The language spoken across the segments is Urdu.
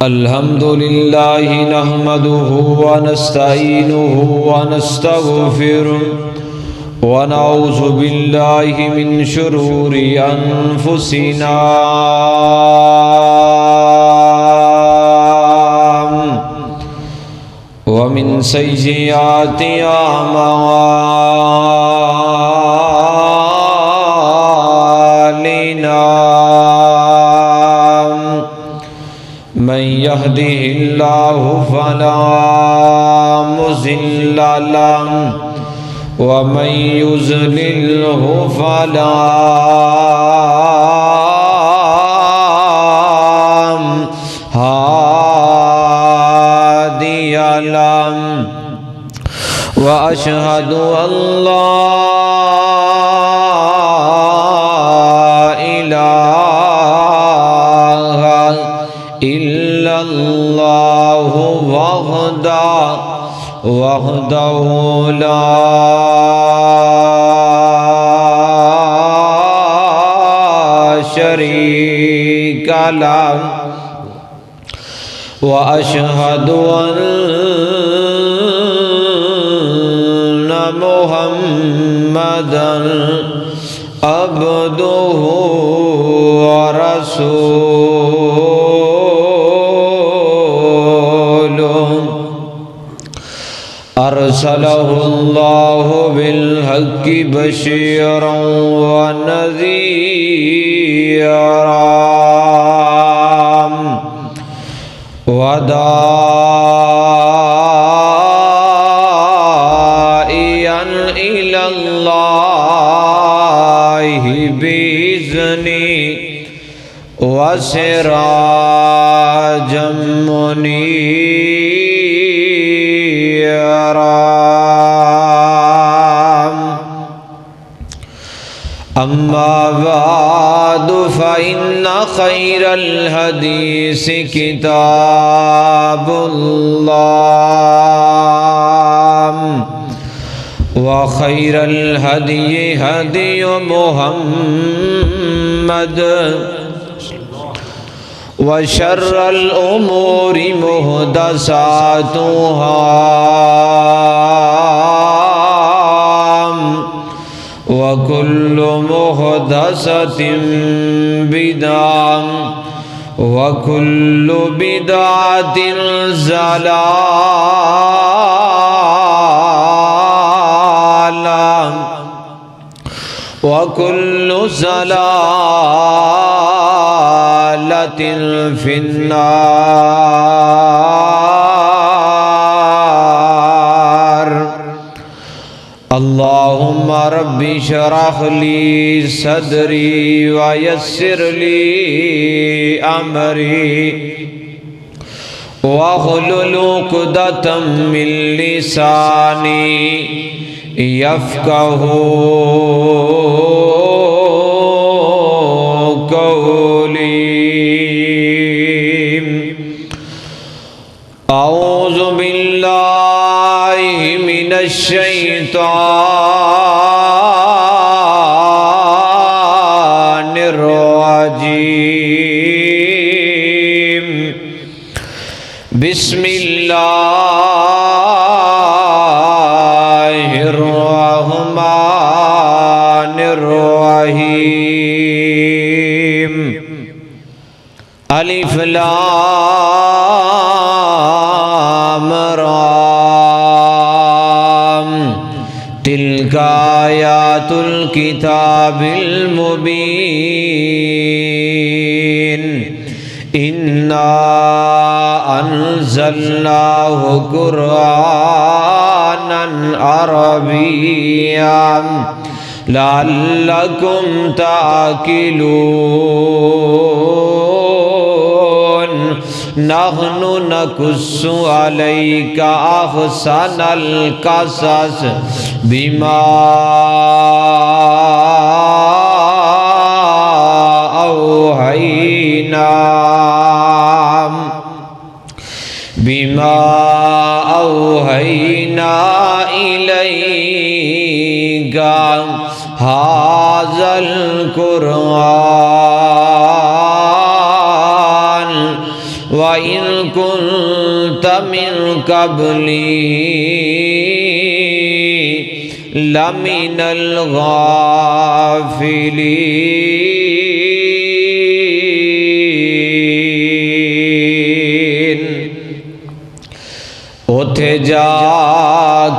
الحمد لله نحمده ونستعينه ونستغفره ونعوذ بالله من شرور أنفسنا ومن سيئات أعمالنا من يهده الله فلا مضل له ومن يضلله فلا هادي له وأشهد أن لا إله إلا الله وحده لا شريك له وأشهد أن محمدا عبده ورسوله أرسله الله بالحق بشيرا ونذيرا وداعيا إلى الله بإذنه وسراجا منيرا أما بعد فإن خير الحديث كتاب الله وخير الهدي هدي محمد وشر الأمور محدثاتها وكل محدثة بدعة وكل بدعة ضلالة وكل ضلالة في النار. اللهم رب اشرح لي صدري ويسر لي أمري واحلل عقدة من لساني يفقهوا قولي. أعوذ بالله من الشيطان الرجيم. بسم الله الرحمن الرحيم. ألف لام را تلك آيات الكتاب المبين. إنا أنزلناه قرآنا عربيا لعلكم تعقلون. نحن نقص عليك أحسن القصص بما أوحينا إليك هذا القرآن وَإِن كُنتَ مِن قَبْلِهِ لَمِنَ الْغَافِلِينَ۔ اوتھے جا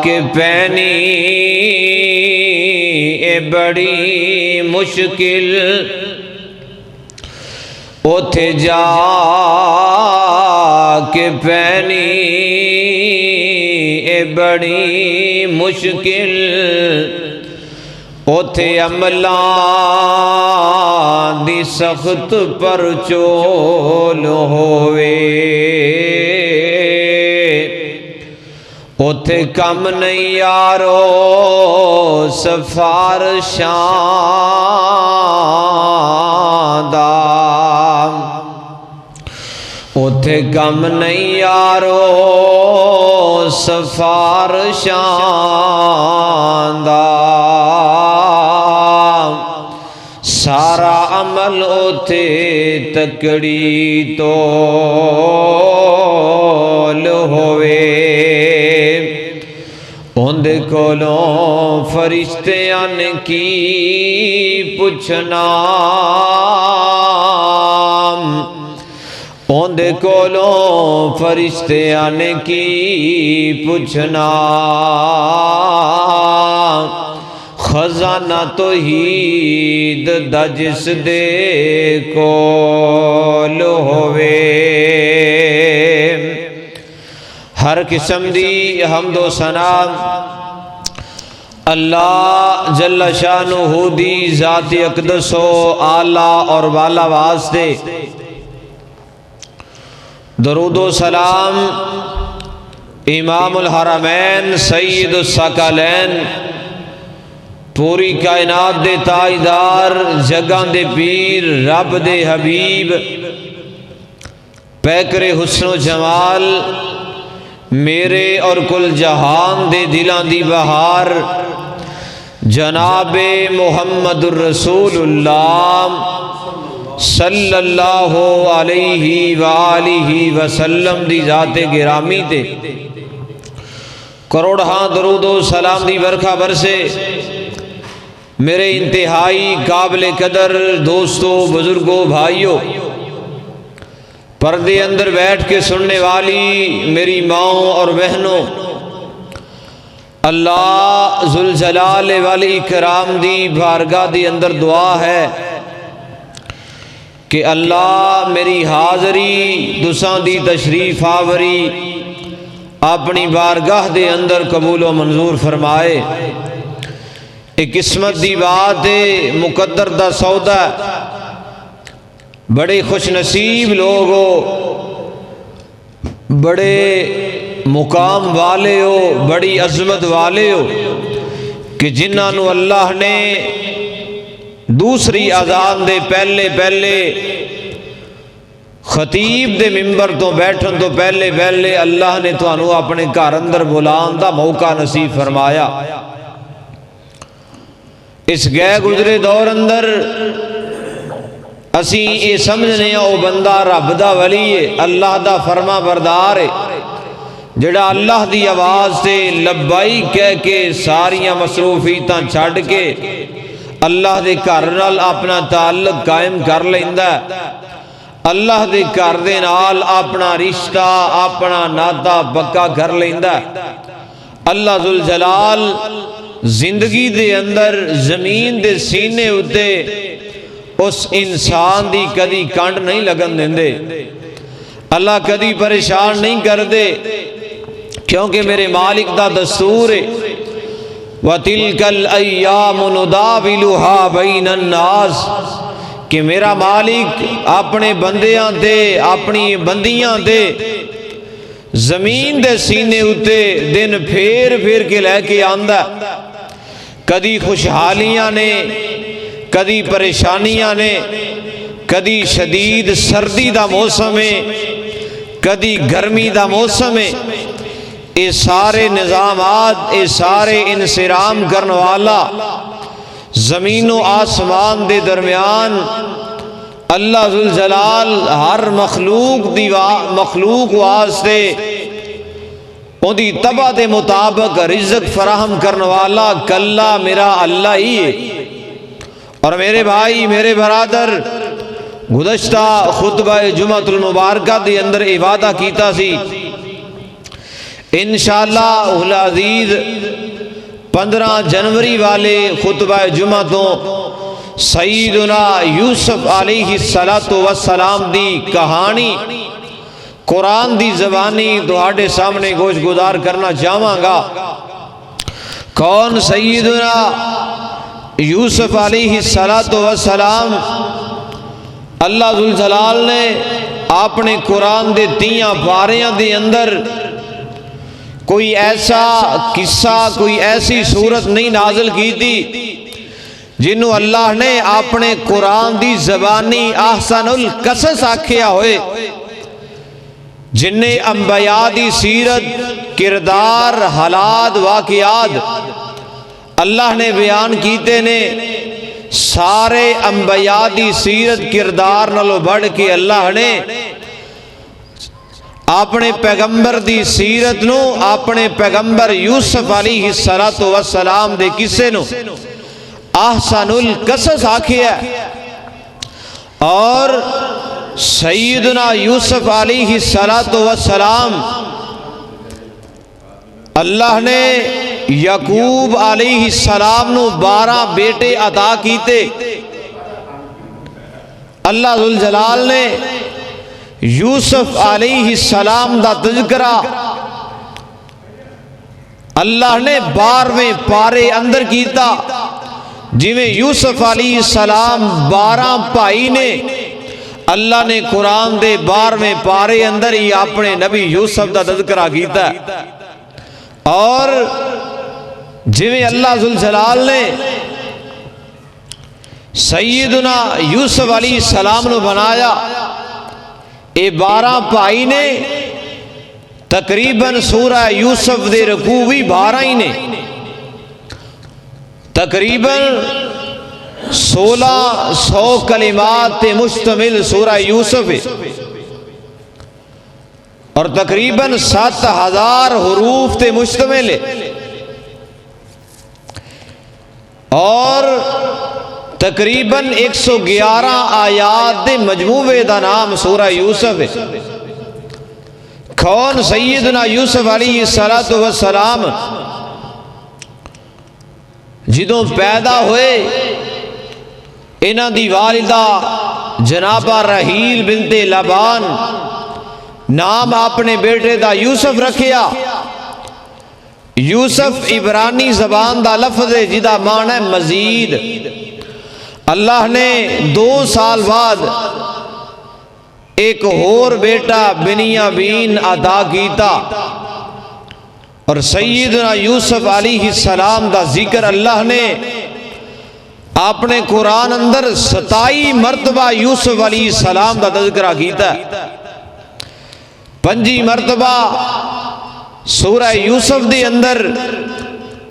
کے پینی اے بڑی مشکل، اوتھے جا کے پینی اے بڑی مشکل، اوتھے عملاں دی سخت پرچول ہوئے، اوتھے کم نہیں یارو سفارشاں دا، اوتھے کم نہیں یارو سفارشاں دا، سارا عمل اوتھے تکڑی تول ہوئے، اندے کولوں فرشتیاں نے کی پوچھنا، اندے کولوں فرشتیاں نے کی پوچھنا، خزانہ توحید دا جس دے کول ہوئے، ہر قسم دی حمد و ثنا اللہ جل شانہ دی ذات اقدس و اعلیٰ اور والا واسطے، درود و سلام امام الحرمین سید الثقلین پوری کائنات دے تاجدار جگاں دے پیر رب دے حبیب پیکر حسن و جمال میرے اور کل جہان دے دلاں دی بہار جناب محمد الرسول اللہ صلی اللہ علیہ وآلہ وسلم دی ذات گرامی تے کروڑہاں درود و سلام دی برکھا برسے۔ میرے انتہائی قابل قدر دوستوں، بزرگوں، بھائیوں، پردے اندر بیٹھ کے سننے والی میری ماؤں اور بہنوں، اللہ ذوالجلال والاکرام دی بارگاہ دی اندر دعا ہے کہ اللہ میری حاضری تساں دی تشریف آوری اپنی بارگاہ دے اندر قبول و منظور فرمائے۔ ایک قسمت دی بات ہے، مقدر دا سودا، بڑے خوش نصیب لوگ ہو، بڑے مقام والے ہو، بڑی عظمت والے ہو کہ جنہاں نو اللہ نے دوسری اذان دے پہلے خطیب دے ممبر تو بیٹھن تو پہلے اللہ نے تانوں اپنے گھر اندر بلان دا موقع نصیب فرمایا۔ اس گئے گزرے دور اندر اسی یہ سمجھنے او بندہ رب دا ولی ہے، اللہ دا فرما بردار ہے، جڑا اللہ دی آواز سے لبیک کہہ کے ساریاں مصروفیتاں چھڈ کے اللہ دے گھر نال اپنا تعلق قائم کر لیندا ہے، اللہ دے گھر دے نال اپنا رشتہ اپنا ناتا پکا کر لیندا ہے۔ اللہ ذوالجلال زندگی دے اندر زمین دے سینے اتے اس انسان دی کدی کنڈ نہیں لگن دیندے، اللہ کدی پریشان نہیں کر دے، کیونکہ میرے مالک دا دستور ہے وَتِلْكَ الْأَيَّامُ نُدَاوِلُهَا بَيْنَ النَّاسِ کہ میرا مالک اپنے بندیاں دے اپنی بندیاں دے زمین دے سینے اتے دن پھیر کے لے کے آندا، کدی خوشحالیاں نے، کدی پریشانیاں نے، کدی شدید سردی دا موسم ہے، کدی گرمی دا موسم ہے، اے سارے نظامات، اے سارے انسرام کرنے والا زمین و آسمان دے درمیان اللہ ذوالجلال ہر مخلوق واسطے ان دی طبع دے مطابق رزق فراہم کرنے والا کلا میرا اللہ ہی ہے۔ اور میرے بھائی، میرے برادر، گزشتہ خطبہ جمعۃ المبارکہ دے اندر وعدہ کیتا سی انشاءاللہ العزیز 15 جنوری والے خطبہ جمعہ تو سیدنا یوسف علیہ السلام دی کہانی قرآن دی زبانی تہاڈے سامنے گوش گزار کرنا چاہواں گا۔ کون سیدنا یوسف علیہ السلام؟ اللہ ذوالجلال نے اپنے قرآن دے 30 پاریاں دے اندر کوئی ایسا قصہ، کوئی ایسی صورت نہیں نازل کی تھی جنہوں اللہ نے اپنے قرآن دی زبانی احسن القصص آکھیا ہوئے، جن نے انبیاء دی سیرت، کردار، حالات، واقعات اللہ نے بیان کیتے نے۔ سارے انبیاء دی سیرت، کردار نالوں بڑھ کے اللہ نے اپنے پیغمبر دی سیرت نو، اپنے پیغمبر یوسف علیہ السلام دے قصے نو احسن القصص آکھیا ہے۔ اور سیدنا یوسف علیہ السلام اللہ نے یعقوب علیہ السلام نو 12 بیٹے عطا کیتے۔ اللہ ذوالجلال نے یوسف علیہ السلام دا تذکرہ اللہ نے 12ویں پارے اندر کیتا، جویں یوسف علیہ السلام 12 بھائی نے، اللہ نے قرآن دے 12ویں پارے اندر ہی اپنے نبی یوسف دا تذکرہ کیتا ہے۔ اور جویں اللہ ذوالجلال نے سیدنا یوسف علیہ السلام نو بنایا، اے 12 بھائی نے تقریباً سورہ یوسف دے رکوع بھی 12 ہی نے، تقریباً 1600 کلمات تے مشتمل سورہ یوسف ہے، اور تقریباً 7000 حروف تے مشتمل ہے، اور تقریباً 111 آیات دے مجموعے دا نام سورہ یوسف ہے۔ کون سیدنا یوسف علیہ السلام جدوں پیدا ہوئے، انہاں دی والدہ جنابہ رحیل بنت لبان نام اپنے بیٹے دا یوسف رکھیا۔ یوسف عبرانی زبان دا لفظ ہے جدا معنی ہے مزید۔ اللہ نے 2 سال بعد ایک اور بیٹا بنیامین عطا کیتا، اور سیدنا یوسف علیہ السلام دا ذکر اللہ نے اپنے قرآن اندر 27 مرتبہ یوسف علیہ السلام دا تذکرہ کیتا ہے۔ 5 مرتبہ سورہ یوسف دے اندر،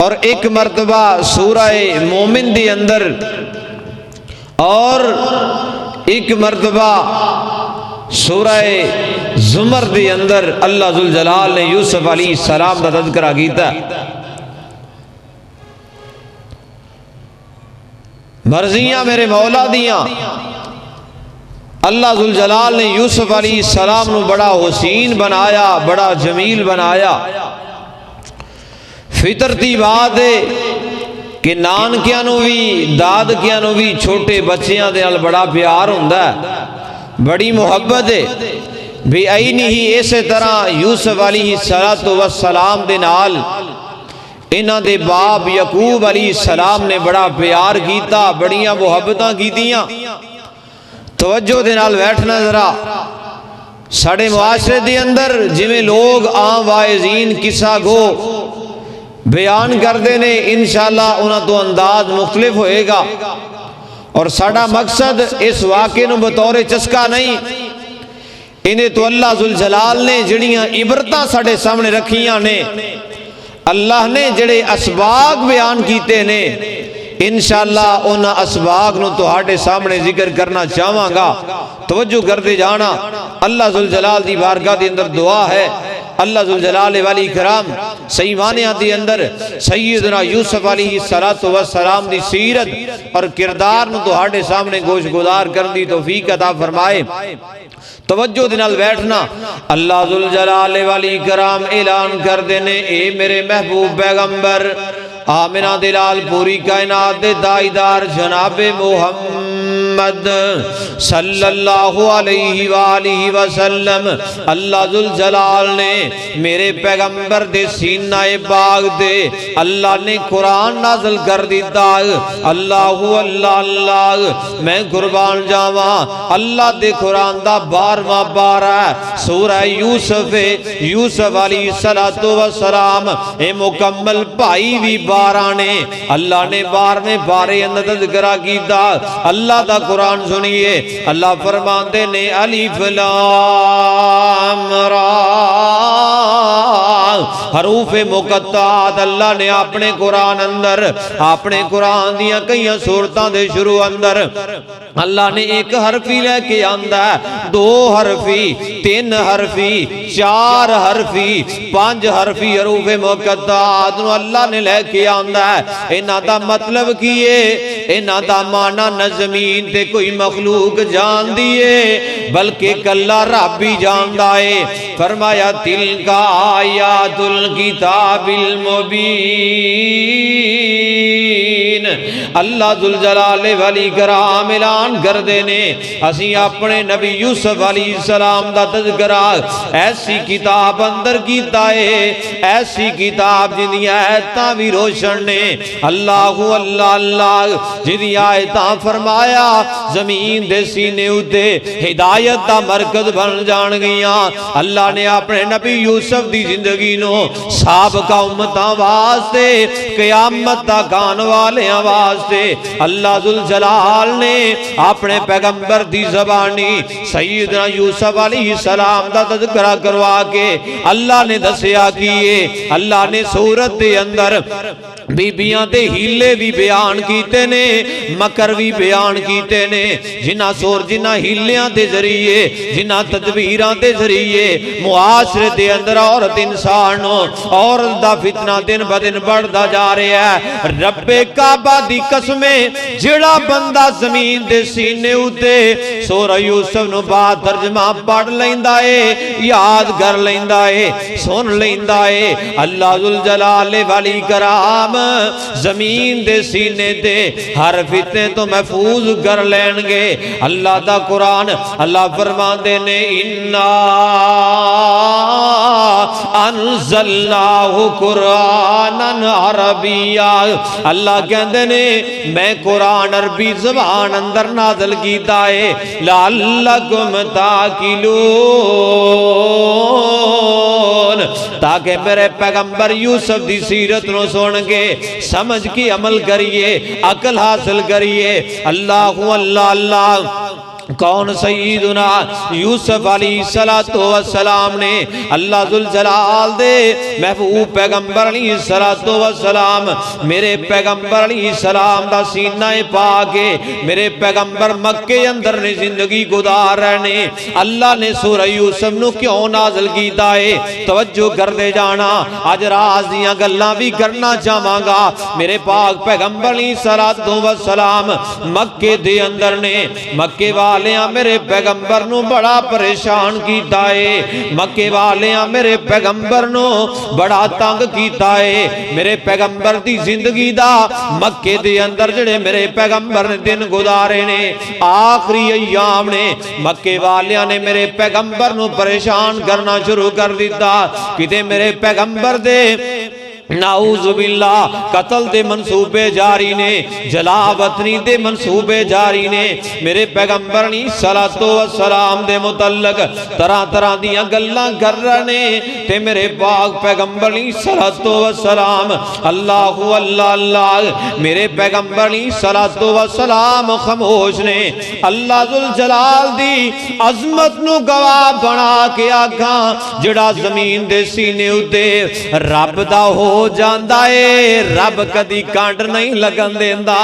اور 1 مرتبہ سورہ مومن دے اندر، اور 1 مرتبہ سورہ زمر دے اندر اللہ ذوالجلال نے یوسف علیہ السلام دا تذکرہ کیتا۔ مرضیاں میرے مولا دیاں، اللہ ذوالجلال نے یوسف علیہ السلام نو بڑا حسین بنایا، بڑا جمیل بنایا۔ فطرتی بات ہے کہ نانکیاں نو بھی، دادکیاں نو بھی چھوٹے بچیاں دے نال بڑا پیار ہوندا ہے، بڑی محبت ہے بھی۔ اینی ہی اسی طرح یوسف علیہ السلام دے نال انہاں دے باپ یعقوب علیہ السلام نے بڑا پیار کیتا، بڑیاں محبتاں کیتیاں۔ توجہ دے نال بیٹھنا ذرا۔ ساڑے معاشرے دے اندر جویں لوگ عام واعظین قصہ گو بیان کردے نے، انشاءاللہ انہاں تو انداز مختلف ہوئے گا، اور ساڑا مقصد اس واقعے نو بطور چسکا نہیں، انہیں تو اللہ ذوالجلال نے جڑیاں عبرتاں ساڑے سامنے رکھیاں نے، اللہ نے جڑے اسباق بیان کیتے نے، انشاءاللہ ان اسباق نو تہاڈے سامنے ذکر کرنا چاہواں گا۔ توجہ کرتے جانا، اللہ ذوالجلال دی بارگاہ دے اندر دعا ہے، اللہ ذوالجلال والی کرام صحیح معنیٰ دی اندر سیدنا یوسف علیہ السلام دی سیرت اور کردار نو تہاڈے سامنے گوش گزار کرن دی توفیق عطا فرمائے۔ توجہ دے نال بیٹھنا، اللہ ذوالجلال والی کرام اعلان کر دینے، اے میرے محبوب پیغمبر آمنہ دلال پوری کائنات دے دائیدار جناب محمد صلی اللہ علیہ وآلہ وسلم، اللہ ذوالجلال نے میرے پیغمبر دے سینہ باغ دے اللہ نے قرآن نازل کر دیتا۔ اللہ اللہ اللہ، میں قربان جاواں، اللہ دے قرآن دا 12واں پارہ سورہ یوسف، یوسف علیہ السلام اے مکمل پائی بھی 12 نے، اللہ نے 12ویں پارے اندر تذکرہ کیتا۔ اللہ دا قرآن سنیے، اللہ فرماندے نے الف لام را، حروف مقطعات اللہ نے اپنے قرآن اندر، اپنے قرآن دیاں کئی سورتاں دے شروع اندر اللہ نے ایک حرفی لے کے آندا ہے، 2 حرفی، 3 حرفی، 4 حرفی، 5 حرفی حروف مقطعات نو اللہ نے لے کے آندا ہے۔ انہاں دا مطلب کیے، انہاں دا معنی نہ زمین تے کوئی مخلوق جان دیے بلکہ کلہ رب بھی جاندا ہے۔ فرمایا تلک آیات الکتاب المبین، اللہ ذوالجلال والی کرام اعلان کر دینے، اسی اپنے نبی یوسف علیہ السلام دا تذکرہ ایسی کتاب اندر کیتا ہے، ایسی کتاب جنہی آیتاں بھی روشن نے، اللہ اللہ اللہ جنہی آیتاں فرمایا زمین دے سینے اتے ہدایت دا مرکز بن جان گیاں۔ اللہ نے اپنے نبی یوسف دی زندگی نو سابقہ امتاں واسطے، قیامت تک آنے والے واسطے اللہ ذوالجلال نے اپنے پیغمبر دی زبانی سیدنا یوسف علیہ السلام دا تذکرہ کروا کے اللہ نے دسیا کیے۔ اللہ نے سورت دے اندر بیبیاں دے ہیلے بھی بیان کیتے نے، مکر بھی بیان کیتے نے، جنہ ہیلیاں دے ذریعے، جنہ تدبیراں دے ذریعے معاشرے دے اندر عورت انسانوں عورت دا فتنہ دن بدن بڑھدا جا رہا ہے۔ رب کعبہ دی قسمیں جڑا بندہ زمین دے سینے اتے سورہ یوسف نو با ترجمہ پڑھ لیندا ہے، یاد کر لیندا ہے، سن لیندا ہے، اللہ ذوالجلال والی کرام زمین دے سینے دے ہر فتنے تو محفوظ کر لین گے۔ اللہ دا قرآن اللہ فرماندے نے اِنَّا انزلناہ قرآنًا عربیًّا، اللہ کہندے نے میں قرآن عربی زبان اندر نازل کیتا ہے، لعلکم تاکلون، تاکہ میرے پیغمبر یوسف دی سیرت نو سن کے سمجھ کے عمل کریے، عقل حاصل کریے۔ اللہ اللہ اللہ، کون سیدنا یوسف علیہ السلام نے اللہ ذوالجلال دے محبوب پیغمبر علیہ السلام، میرے پیغمبر علیہ السلام دا سینہ پا کے میرے پیغمبر مکے اندر نے زندگی گزار رہنے، اللہ نے سورہ یوسف نو کیوں نازل کیتا ہے؟ توجہ کر دے جانا، آج راز دیاں گلاں بھی کرنا چاہواں گا۔ میرے پاک پیغمبر علیہ السلام مکے دے اندر نے، مکے والیاں میرے پیغمبر نو بڑا پریشان کیتا ہے، مکے والیاں میرے پیغمبر نو بڑا تنگ کیتا ہے۔ میرے پیغمبر دی زندگی دا مکے دے اندر جڑے میرے پیغمبر نے دن گزارے نے، آخری ایام نے، مکے والیاں نے میرے پیغمبر نو پریشان کرنا شروع کر دیتا۔ کتے میرے پیغمبر دے نعوذ باللہ قتل دے منصوبے جاری نے، جلا وطنی دے منصوبے جاری نے، میرے پیغمبر علیہ السلام دے متعلق طرح طرح دیاں گلاں کر رہے تے میرے پاک پیغمبر علیہ السلام اللہ اللہ اللہ میرے پیغمبر علیہ السلام خاموش نے۔ اللہ ذوالجلال دی عظمت نو گواہ بنا کے آکھاں جڑا زمین دے سینے اتے رب دا ہو ہو جاندا ہے، رب کدی کانڈ نہیں لگن دیندا۔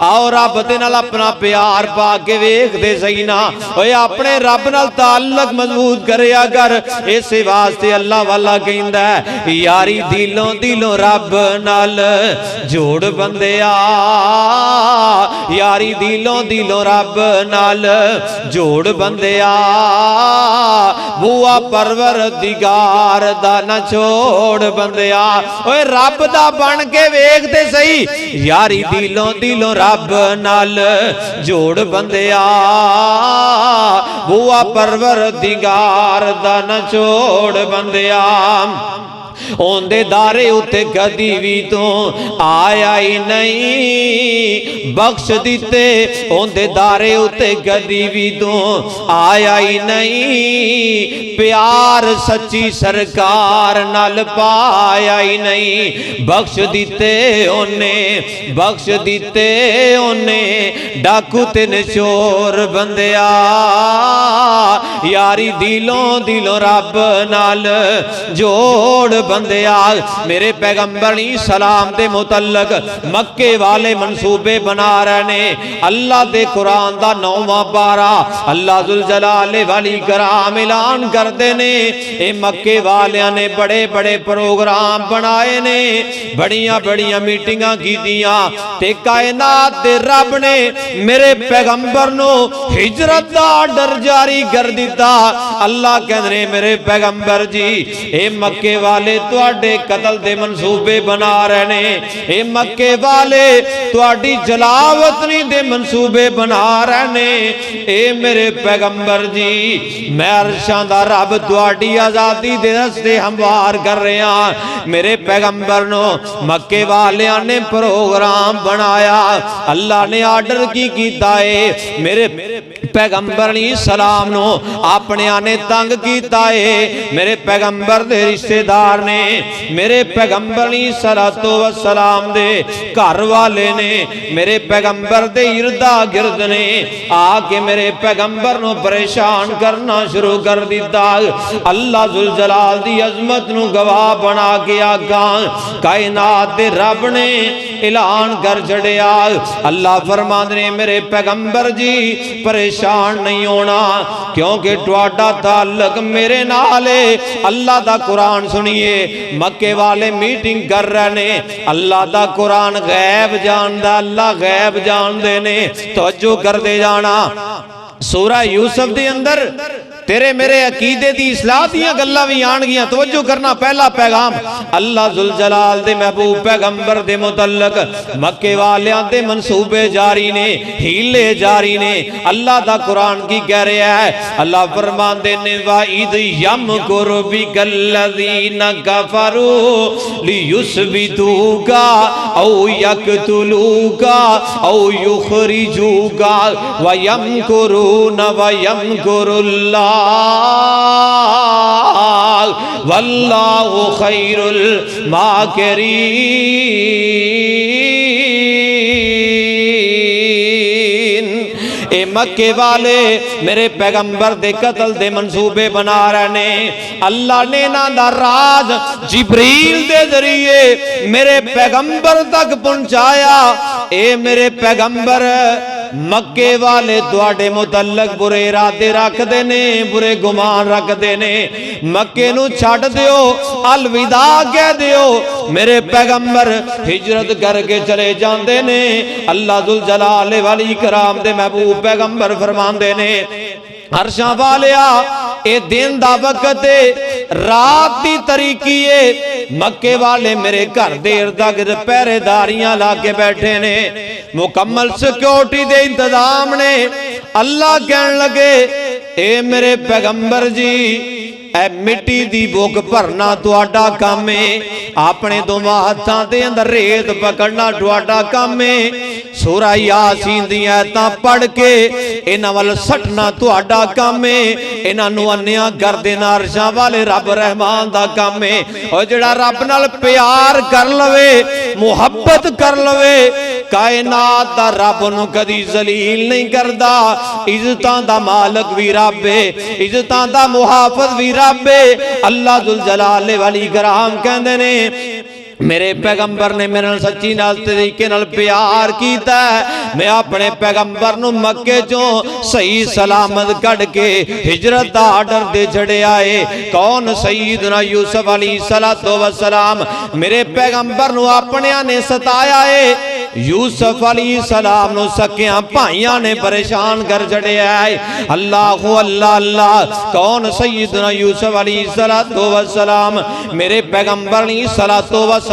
آؤ رب دے نال اپنا پیار پا کے ویکھ دے صحیح نا، اوے اپنے رب نال تعلق مضبوط کریا کر۔ اس واسطے اللہ والا کہندا ہے یاری دلوں دلوں رب نال جوڑ بندیا، یاری دلوں دلوں رب نال جوڑ بندیا، بوا پروردگار دا نہ چھوڑ بندیا۔ اوے رب دا بن کے ویکھ تے صحیح، یاری دلوں دلوں رب نال جوڑ بندیا، بوا پروردگار دا نہ چھوڑ بندیا۔ اوندے دارے اتے کدی بھی تو آیا ہی نہیں، بخش دیتے اوندے دارے اتے کدی بھی تو آیا ہی نہیں، پیار سچی سرکار نال پایا ہی نہیں، بخش دیتے اونے، بخش دیتے اونے، ڈاکو تے نچور بندیا، یاری دلوں دلوں رب نال جوڑ بندیا۔ میرے پیغمبر سلام دے متعلق مکے والے منصوبے بنا رہے نے، اللہ دے قرآن دا 9واں پارا اللہ ذوالجلال والی کرام اعلان کردے نے، اے مکے والیاں نے بڑے بڑے پروگرام بنائے نے، بڑیاں بڑیاں میٹنگاں کیتیاں، تے کائنات دے رب نے میرے پیغمبر نو ہجرت دا آرڈر جاری کر دیتا۔ اللہ کہندے نے میرے پیغمبر جی اے مکے والے تواڈے قتل دے منصوبے بنا رہے نے، اے مکے والے تواڈی جلاوطنی دے منصوبے بنا رہے نے، اے میرے پیغمبر جی میں عرشاں دا رب تواڈی آزادی دے راستے ہموار کر رہے ہاں۔ میرے پیغمبر نو مکے والیاں نے پروگرام بنایا، اللہ نے آرڈر کی کیتا ہے، میرے پیغمبر سلام نو اپنے آنے تنگ کیتا ہے، میرے پیغمبر دے رشتہ دار نے، میرے پیغمبر صلوات و سلام دے گھر والے نے، میرے پیغمبر دے اردا گرد نے آ کے میرے پیغمبر نو پریشان کرنا شروع کر دیتا۔ اللہ ذوالجلال دی عظمت نو گواہ بنا کے آگاں کائنات دے رب نے اعلان کر چھڑیا۔ اللہ فرماندے نے میرے پیغمبر جی پریشان نہیں ہونا، کیونکہ تواڈا تعلق میرے نال ہے۔ اللہ دا قرآن سنیے، مکے والے میٹنگ کر رہے نے، اللہ دا قرآن غیب جاندا، اللہ غیب جاندے نے، توجہ کر دے جانا۔ سورہ یوسف دے اندر تیرے میرے عقیدے دی اصلاح دیاں گلاں وی آن گیاں، توجہ کرنا۔ پہلا پیغام اللہ ذوالجلال دے محبوب پیغمبر دے متعلق مکے والیاں دے منصوبے جاری نے، ہیلے جاری نے۔ اللہ دا قرآن کی کہہ رہا ہے، اللہ فرماندے نے وَإِذْ يَمْكُرُ بِكَ الَّذِينَ كَفَرُوا لِيُثْبِتُوكَ أَوْ يَقْتُلُوكَ أَوْ يُخْرِجُوكَ وَيَمْكُرُونَ وَيَمْكُرُ اللَّهُ واللہ خیر الماکرین۔ اے مکے والے میرے پیغمبر دے قتل دے منصوبے بنا رہے نے، اللہ نے انہاں دا راز جبریل دے ذریعے میرے پیغمبر تک پہنچایا۔ اے میرے پیغمبر مکے والے تواڈے متعلق برے ارادے رکھ دے نے، برے گمان رکھ دے نے، مکے نو چھڈ دیو، الوداع کہہ دیو۔ میرے پیغمبر ہجرت کر کے چلے جاندے نے۔ اللہ ذوالجلال والی کرام دے محبوب پیغمبر فرماندے نے عرشاں والیا اے دن دا وقت ہے، رات دی تاریکی ہے، مکے والے میرے گھر دے ارد گرد پہرے داریاں لا کے بیٹھے نے، مکمل سیکیورٹی دے انتظام نے۔ اللہ کہن لگے اے میرے پیغمبر جی اے مٹی دی بوک بھرنا تواڈا کام ہے، اپنے دونوں ہاتھاں دے اندر ریت پکڑنا تواڈا کام ہے، سورہ یاسین دی آیتاں پڑھ کے انہاں ول سٹنا تواڈا کام ہے، انہاں نوں انیا کر دینا عرشاں والے رب رحمان دا کام ہے۔ اور جڑا رب نال پیار کر لوے، محبت کر لوے، کائنات دا رب نوں کدی ذلیل نہیں کردا۔ عزتاں دا مالک وی رب ہے، عزتاں دا محافظ وی رب ہے۔ اللہ ذوالجلال والی کرام کہندے نے میرے پیغمبر نے میرے نال سچی نال طریقے نال پیار کیتا ہے، میں اپنے پیغمبر نو مکے چوں صحیح سلامت کڈ کے ہجرت دا آرڈر دے چھڑے آئے۔ کون؟ سیدنا یوسف علیہ السلام۔ میرے پیغمبر نو اپنیاں نے ستایا ہے، یوسف علیہ السلام نو سکیاں بھائیاں نے پریشان کر چھڑے آئے۔ اللہ اللہ اللہ، کون؟ سیدنا یوسف علیہ السلام۔ میرے پیغمبر علیہ السلام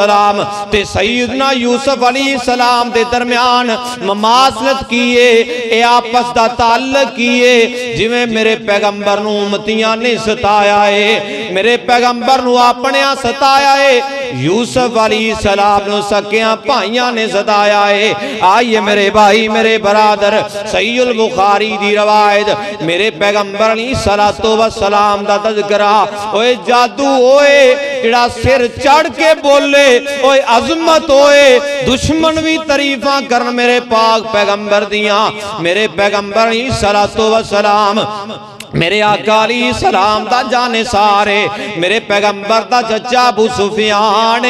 تے سیدنا یوسف علیہ السلام دے درمیان مماثلت کیے، اے آپس دا تعلق کیے، جویں میرے پیغمبر نو امتیاں نے ستایا ہے، میرے پیغمبر نو اپنیاں ستایا ہے، یوسف علیہ السلام نو سکیاں بھائیاں نے ستایا ہے۔ آئیے میرے بھائی میرے برادر، صحیح البخاری دی روایت، میرے پیغمبر علیہ السلام دا تذکرہ، اوے جادو ہوئے جڑا سر چڑھ کے بولے، اوے عظمت ہوئے دشمن بھی تعریفاں کرن میرے پاک پیغمبر دیاں۔ میرے پیغمبر علیہ السلام میرے آقا علیہ السلام دا جانے سارے، میرے پیغمبر دا چچا ابو سفیان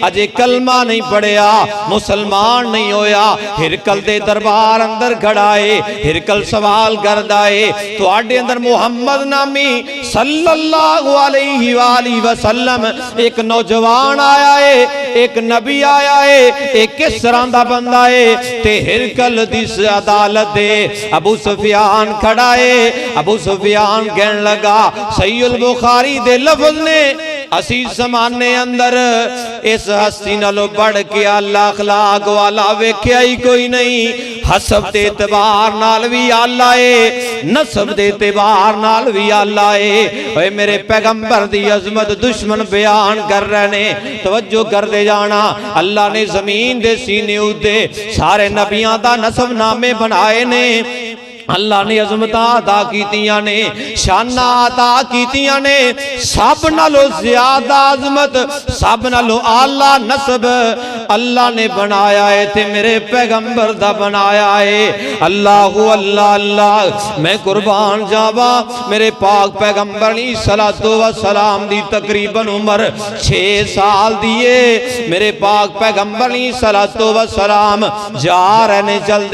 اجے کلمہ نہیں پڑھیا، مسلمان نہیں ہویا، ہرکل دے دربار اندر کھڑائے، ہرکل سوال کردائے تو آڈے اندر محمد نامی صلی اللہ علیہ وآلہ وسلم ایک نوجوان آیا ہے، ایک نبی آیا ہے، ایک کس طرح دا بندہ ہے تے ہرکل دیس عدالت دے ابو سفیان کھڑائے۔ ابو سفیان کہن لگا، صحیح البخاری دے لفظ نے اسی زمانے اندر اس ہستی نالو بڑھ کے اللہ اخلاق والا ویکھیا ہی کوئی نہیں، حسب دے اعتبار نال بھی اللہ ہے، نسب دے اعتبار نال بھی اللہ ہے۔ اے میرے پیغمبر دی عظمت دشمن بیان کر رہے نے، توجہ کر دے جانا، اللہ نے زمین دے سینے اُتے سارے نبیاں دا نسب نامے بنائے نے، اللہ نے عظمتاں عطا کیتیاں نے، شانہ عطا کیتیاں نے، سب نالو زیادہ عظمت، سب نالو اعلیٰ نسب اللہ نے بنایا ہے تے میرے پیغمبر دا بنایا ہے۔ اللہ اللہ اللہ، میں قربان جاوا، میرے پاک پیغمبر علیہ السلام دی تقریباً عمر 6 سال دیئے، میرے پاک پیغمبر علیہ السلام جا رہنے چل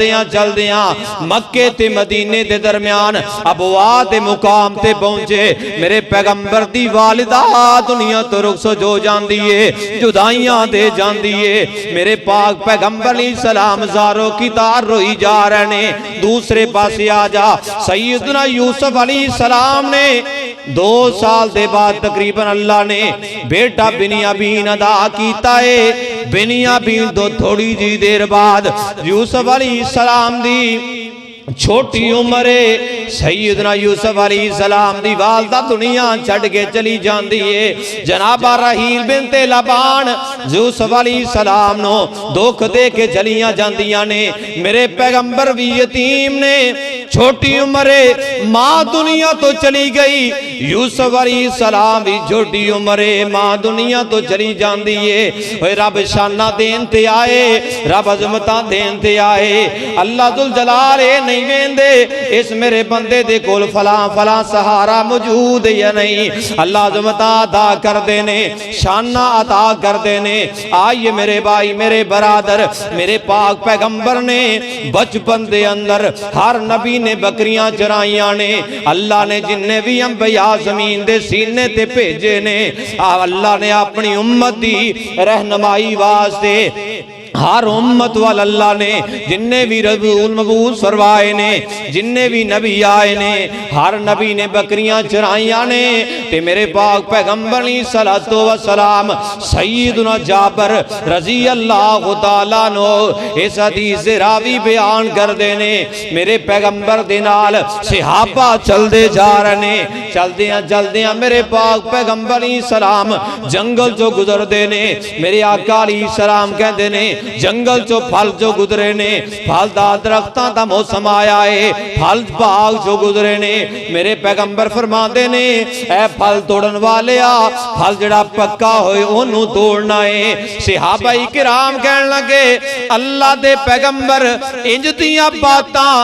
دیاں مکے تے مدینے دے درمیان ابواب دے مقام تے پہنچے، میرے پیغمبر دی والدہ دنیا تو رخصت ہو جاندی ہے، جدائیاں دے جاندی ہے، میرے پاک پیغمبر علیہ السلام زاروں کی تار روئی جا رہنے۔ دوسرے پاسے آ جا، سیدنا یوسف علیہ السلام نے 2 سال دے بعد تقریباً اللہ نے بیٹا بنیامین عطا کیتا ہے۔ بنیامین دو تھوڑی جی دیر بعد یوسف علیہ السلام دی چھوٹی عمرے سیدنا یوسف علیہ السلام دی والدہ دنیا چھڑ کے چلی جاندی ہے۔ جناب رحیل بنت لبان یوسف علیہ السلام نو دکھ دے کے چلیاں جاندیاں نے، میرے پیغمبر بھی یتیم نے، چھوٹی عمرے ماں دنیا تو چلی گئی، یوسف علیہ السلام بھی چھوٹی عمرے ماں دنیا تو چلی جاندی ہے۔ اے رب شانہ دین تے آئے، رب عظمتاں دین تے آئے، اللہ ذوالجلال نہیں ویندے اس میرے بندے دے کول فلاں فلاں سہارا موجود یا نہیں، اللہ عظمتاں عطا کر دینے، شانہ عطا کر دینے۔ آئیے میرے بھائی میرے برادر، میرے پاک پیغمبر نے بچپن دے اندر ہر نبی نے بکریاں چرائیاں نے، اللہ نے جننے بھی انبیاء زمین دے سینے تے بھیجے نے، اللہ نے اپنی امت دی رہنمائی واسطے ہر امت وال اللہ نے جننے بھی رسول مبعوث فرمائے نے، جننے بھی نبی آئے نے، ہر نبی نے بکریاں چرائیاں نے، تے میرے پاک پیغمبر علیہ السلام سیدنا جابر رضی اللہ تعالیٰ عنہ اس حدیث راوی بیان کر دینے، میرے پیغمبر دے نال صحابہ چل دے جا رہنے، چل دیاں میرے پاک پیغمبر علیہ السلام جنگل جو گزر دینے، میرے آقا علیہ السلام کہہ دینے جنگل چو پھل جو گزرے نے، پھل دا درختاں دا موسم آیا ہے، پھل باغ جو گزرے نے، میرے پیغمبر فرما دے نے اے پھل توڑن والے آ، پھل جڑا پکا ہوئے انہوں توڑنا ہے۔ صحابہ کرام کہن لگے اللہ دے پیغمبر انج دیاں باتاں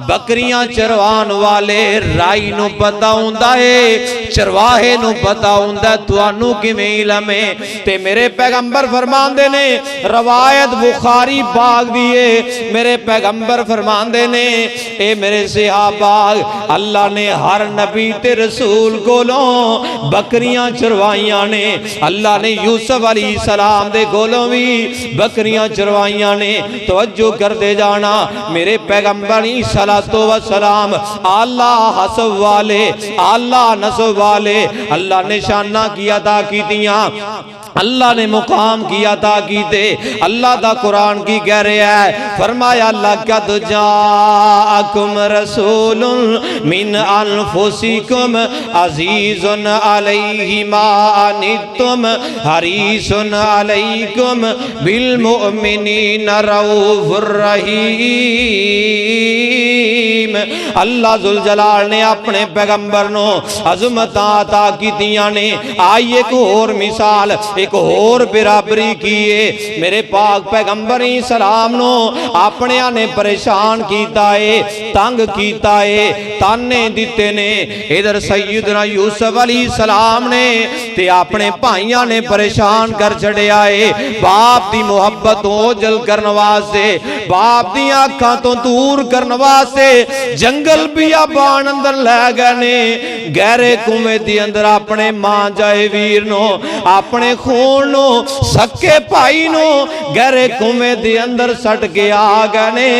بکریاں چروان والے رائی نو پتا ہوندا ہے چرواہے نو پتا ہوندا توانو کیویں علم ہے تے میرے پیغمبر فرماندے نے روایت بخاری باغ دیے میرے پیغمبر فرماندے نے اے میرے صحابہ اللہ نے ہر نبی تے رسول کولوں بکریاں چروائیاں نے اللہ نے یوسف علیہ السلام دے کولوں بھی بکریاں چروائیاں نے توجہ کر دے جانا میرے پیغمبر صلوات و سلام اللہ حسب والے اللہ نسب والے اللہ نے شانہ کی عطا کی دیاں اللہ نے مقام کی عطا کی دے اللہ دا قرآن کی کہہ رہا ہے فرمایا لَقَدْ جَاءَكُمْ رَسُولٌ مِّنْ أَنفُسِكُمْ عَزِيزٌ عَلَيْهِ مَا عَنِتُّمْ حَرِيصٌ عَلَيْكُمْ بِالْمُؤْمِنِينَ رَءُوفٌ رَحِيمٌ اللہ ذوالجلال نے اپنے پیغمبر نو عظمت عطا کی دیاں نے آئی ایک اور مثال ایک اور برابری کیے میرے پاک پیغمبر سلام نو اپنے آنے پریشان کیتا ہے تنگ کیتا ہے تانے دیتے نے ادھر سیدنا یوسف علیہ السلام نے تے اپنے بھائیاں نے پریشان کر چھڑے آئے باپ دی محبت اوجل کرنے واسطے باپ دی آنکھاں تو دور کرنے واسطے جنگل بیابان اندر لے گئے نے گہرے کنویں دی اندر اپنے ماں جائے ویر نو اپنے خون نو سکے پائی نو گہرے کنویں دے اندر سٹ کے آ گئے نے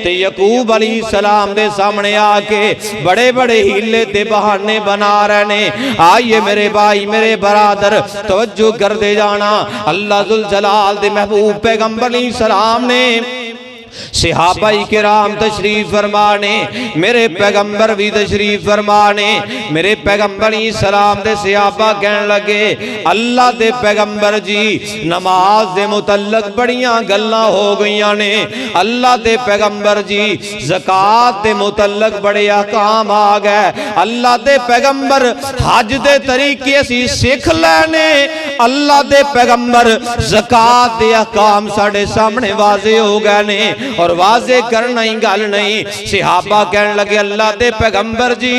تے یعقوب علیہ السلام دے سامنے آ کے بڑے بڑے ہیلے تے بہانے بنا رہے نے آئیے میرے بھائی میرے برادر توجہ کر دے جانا اللہ ذوالجلال دے محبوب پیغمبر علیہ السلام نے صحابہ کرام تشریف فرمانے میرے پیغمبر بھی تشریف فرمانے میرے پیغمبر سلام دے صحابہ کہنے لگے اللہ دے پیغمبر جی نماز دے متعلق بڑیاں گلاں ہو گئیاں نے اللہ دے پیغمبر جی زکاة دے متعلق بڑے احکام آ گئے اللہ دے پیغمبر حج دے طریقے اسی سکھ لینے اللہ دے پیغمبر زکاة دے احکام ساڑھے سامنے واضح ہو گئے نے اور واضح کرنا ہی گل نہیں صحابہ کہنے لگے اللہ دے پیغمبر جی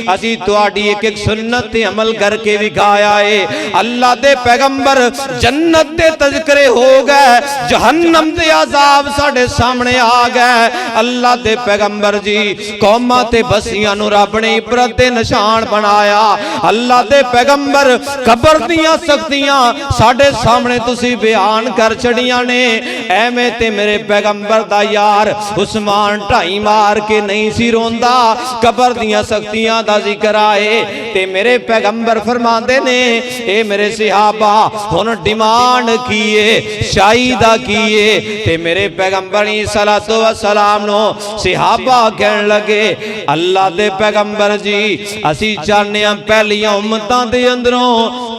اسی تواڈی ایک ایک سنت تے عمل کر کے دکھایا ہے اللہ دے پیغمبر جنت دے تذکرے ہو گئے جہنم دے عذاب ساڑھے سامنے آ گئے اللہ دے پیغمبر جی قوماں تے بسیاں نو رب نے عبرت دے نشان بنایا اللہ دے پیغمبر قبر دیاں سختیاں ساڑھے سامنے تسی بیان کر چھڑیاں نے اے میں تے میرے پیغمبر دا یار عثمان ٹائی مار کے نہیں سی روندا قبر دیاں سختیاں دا ذکر آئے تے میرے پیغمبر فرماندے نے اے میرے صحابہ ہن ڈیمانڈ کیے شاہدہ کیے تے میرے پیغمبر صلوات و سلام نو صحابہ کہنے لگے اللہ دے پیغمبر جی اسی چاہنے ہم پہلیاں امتاں دے اندروں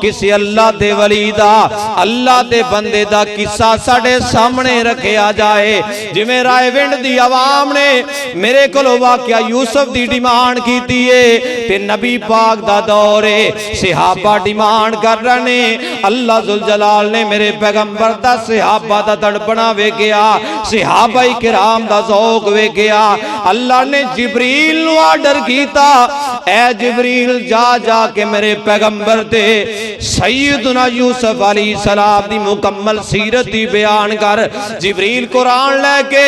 کسی اللہ دے ولی دا اللہ دے بندے دا قصہ ساڑھے سامنے رکھیا جائے جمیں رائے ونڈ دی عوام نے میرے کلو واقعہ یوسف دی ڈیمانڈ کی تیئے تے نبی پاک دا دورے صحابہ ڈیمانڈ کر رہنے اللہ ذوالجلال نے میرے پیغمبر دا صحابہ دا تڑپنا وے گیا صحابہ کرام دا ذوق وے گیا اللہ نے جبریل نو آرڈر کیتا اے جبریل جا جا کے میرے پیغمبر دے سیدنا یوسف علیہ السلام دی مکمل سیرتی بیان کر جبریل قرآن لے کے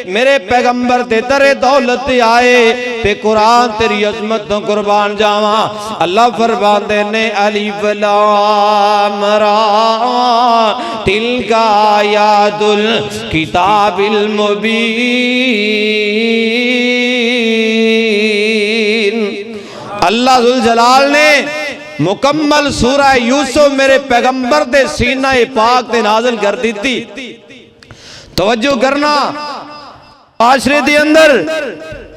میرے پیغمبر تے ترے دولت آئے تے قرآن تیری عظمت تو قربان جاواں اللہ فرمان دینے الف لام را تلک آیات الکتاب المبین اللہ ذوالجلال نے مکمل سورہ یوسف میرے پیغمبر دے سینہ پاک تے نازل کر دیتی توجہ کرنا معاشرے دے اندر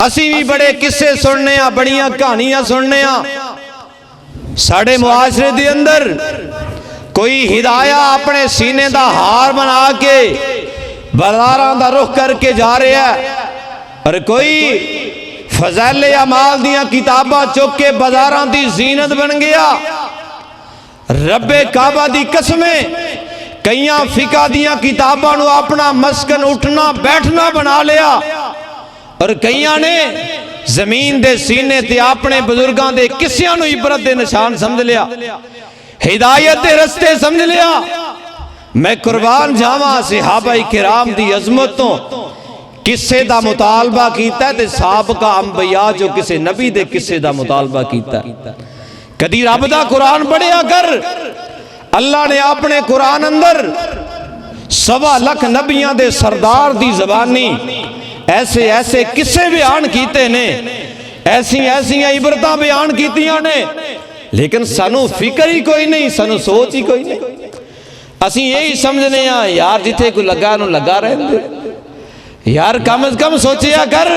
اسی بھی بڑے قصے سننے ہیں بڑیاں کہانیاں سننے ہیں ساڑھے معاشرے دے اندر کوئی ہدایہ اپنے سینے دا ہار بنا کے بازاراں دا رخ کر کے جا رہے ہیں اور کوئی فضائل اعمال دیاں کتاباں چک کے بازاراں دی زینت بن گیا رب کعبہ دی قسمیں کئیاں فقہ دیاں کتاباں نو اپنا مسکن اٹھنا بیٹھنا بنا لیا اور کئیاں نے زمین دے سینے تے اپنے بزرگاں دے قصیاں نو عبرت دے نشان سمجھ لیا، ہدایت دے رستے سمجھ لیا۔ میں قربان جاواں صحابہ کرام دی عظمتوں قصے دا مطالبہ کیتا ہے تے سابقہ انبیاء جو کسے نبی دے قصے دا مطالبہ کیتا ہے۔ کدی رب دا قرآن پڑھیا کر، اللہ نے اپنے قرآن اندر 1.25 لاکھ نبیاں دے سردار دی زبانی ایسے ایسے قصے بیان کیتے نے، ایسی ایسی عبرتاں بیان کیتیاں نے، لیکن سانو فکر ہی کوئی نہیں، سانو سوچ ہی کوئی نہیں۔ اسی یہی سمجھنے ہیں یار جتھے کوئی لگا نو لگا رہے ہیں، یار کم از کم سوچیا کر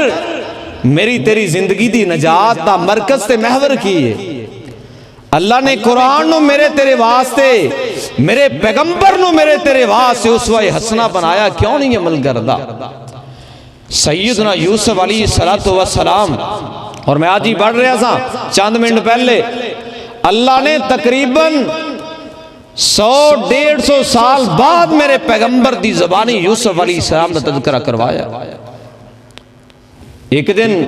میری تیری زندگی دی نجات دا مرکز تے محور کی ہے۔ اللہ نے قرآن نو میرے تیرے واسطے، میرے پیغمبر نو میرے تیرے واسطے اسوہ حسنہ بنایا، کیوں نہیں عمل کردہ؟ سیدنا یوسف علیہ السلام، اور میں آج ہی بڑھ رہا تھا چند منٹ پہلے، اللہ نے تقریباً 100-150 سال بعد میرے پیغمبر دی زبانی یوسف علیہ السلام کا تذکرہ کروایا۔ ایک دن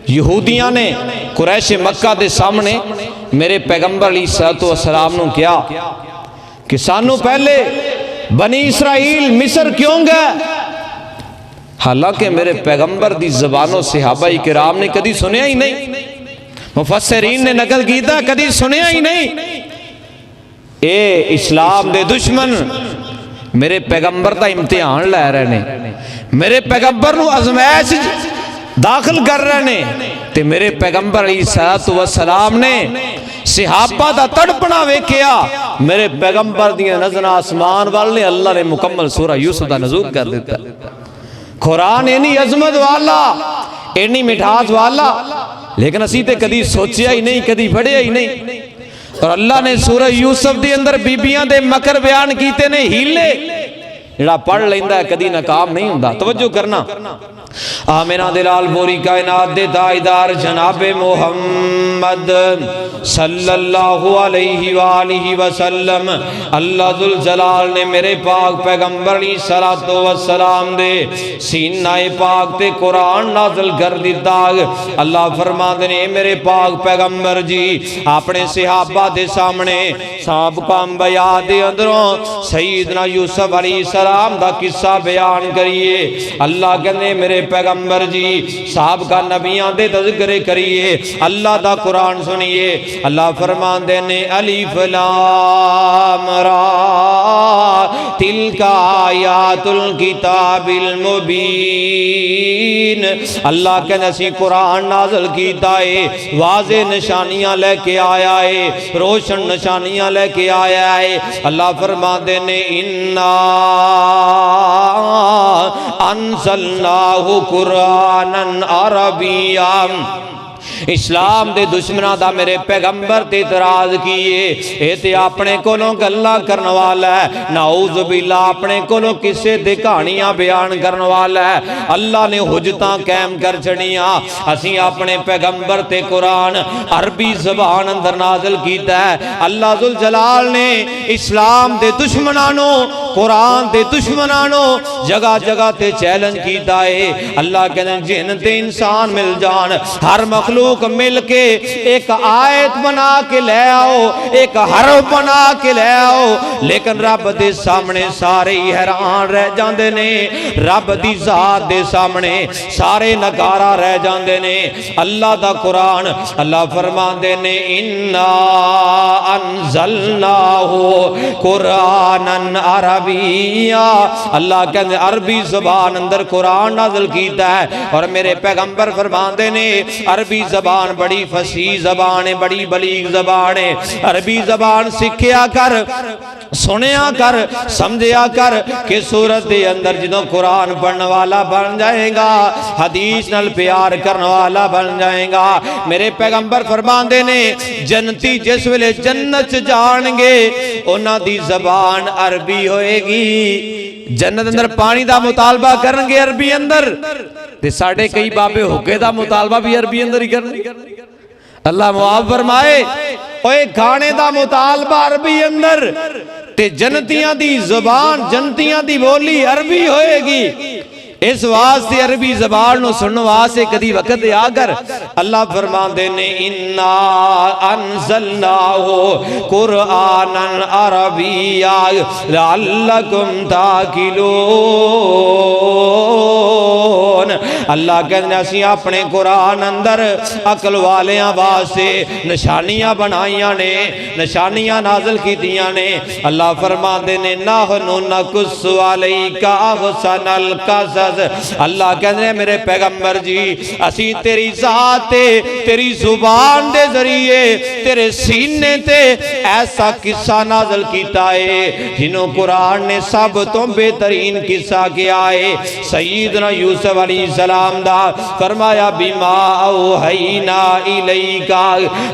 یہودیاں نے قریش مکہ دے سامنے میرے پیغمبر علیہ السلام نے کیا کہ سانو پہلے بنی اسرائیل مصر کیوں گئے؟ حالانکہ میرے پیغمبر دی زبانوں صحابہ کرام نے کدی سنیا ہی نہیں، مفسرین نے نقل کیتا کدی سنیا ہی نہیں۔ اے اسلام دے دشمن میرے پیغمبر دا امتحان لے رہے نے، میرے پیغمبر نو آزمائش داخل کر رہے نے، تے میرے پیغمبر علیہ السلام نے صحابہ دا تڑپنا ویکھیا، میرے پیغمبر دیاں نظریں آسمان والے، اللہ نے مکمل سورہ یوسف دا نزول کر دیتا۔ قرآن اینی عظمت والا، اینی مٹھاس والا، لیکن اسی تے کدی سوچیا ہی نہیں، کدی پڑھیا ہی نہیں۔ اور اللہ نے سورہ یوسف دے اندر بیبیاں دے مکر بیان کیتے نے، ہیلے جڑا پڑھ لیندہ ہے کدی ناکام نہیں ہوندا۔ توجہ کرنا، آمینہ دلال بوری کائنات دے تائیدار جناب محمد صلی اللہ علیہ وآلہ وسلم، اللہ ذوالجلال نے میرے پاک پیغمبر علیہ السلام دے سینہ پاک تے قرآن نازل کر دیتا۔ اللہ فرما دینے میرے پاک پیغمبر جی اپنے صحابہ دے سامنے سابقہ انبیاء دے اندروں سیدنا یوسف علیہ السلام دا قصہ بیان کریے۔ اللہ کہنے میرے پیغمبر جی سابقہ نبیان دے تذکرے کریے، اللہ دا قرآن سنیے۔ اللہ فرمان دینے الف لام را تلک آیات الکتاب المبین۔ اللہ کے نسی قرآن نازل کیتا ہے، واضح نشانیاں لے کے آیا ہے، روشن نشانیاں لے کے آیا ہے۔ اللہ فرمان دینے انا انزلناہ قرآناً عربیاً۔ اسلام دے دشمنہ دا میرے پیغمبر تے اعتراض کیے، اے تے اپنے کولوں گلاں کرن والا ہے، نعوذ باللہ اپنے کولوں کسے دے کہانیاں بیان کرن والا ہے۔ اللہ نے حجتاں قائم کر چھڑیاں، اسی اپنے پیغمبر تے قرآن عربی زبان اندر نازل کیتا ہے۔ اللہ ذوالجلال نے اسلام دے دشمنانوں، قرآن دے دشمنانوں جگہ جگہ تے چیلنج کیتا ہے۔ اللہ کہنے جن تے انسان مل جان، ہر مخلوق مل کے ایک آیت بنا کے لے آؤ، ایک حرف بنا کے لے آؤ، لیکن رب دے سامنے سارے ہی حیران رہ جاندے نے، رب دی ذات دے سامنے سارے نکارا رہ جاندے نے۔ اللہ دا قرآن اللہ فرمان دے نے انا انزلناہ قرآناً عربیہ۔ اللہ کہنے عربی زبان اندر قرآن نازل کیتا ہے، اور میرے پیغمبر فرمان دے نے عربی زبان بڑی فصیح زبان ہے، بڑی بلیغ زبان ہے۔ عربی زبان سکھیا کر، سنیا کر، سمجھیا کر کہ صورت دے اندر جدوں قرآن پڑھنے والا بن جائے گا، حدیث نال پیار کرنے والا بن جائے گا۔ میرے پیغمبر فرماندے نے جنتی جس ویلے جنت جان گے انہاں دی زبان عربی ہوئے گی۔ جنت اندر پانی دا مطالبہ کرن گے عربی اندر، تے ساڑھے کئی بابے حقے دا مطالبہ بھی عربی اندر ہی کرنے۔ اللہ معاف فرمائے، اوے کھانے دا مطالبہ عربی اندر، تے جنتیاں دی زبان، جنتیاں دی بولی عربی ہوئے گی۔ اس واسطے عربی زبان نو سنن واسطے کدی وقت آ کر اللہ فرماندے نے انا انزلناہ قرآنا عربیا لعلکم تاقلون۔ اللہ کہتے ہیں اسی اپنے قرآن اندر عقل والیاں واسطے نشانیاں بنائیاں نے، نشانیاں نازل کیتیاں نے۔ اللہ فرماندے نے نحن نقص علیک احسن القصص، اللہ کہتے ہیں میرے پیغمبر جی اسی تیری ذات تیری زبان دے ذریعے تیرے سینے تے ایسا قصہ نازل کیتا ہے جنہوں قرآن نے سب تو بہترین قصہ کیا ہے سیدنا یوسف علیہ السلام دا۔ فرمایا بما اوحینا الیک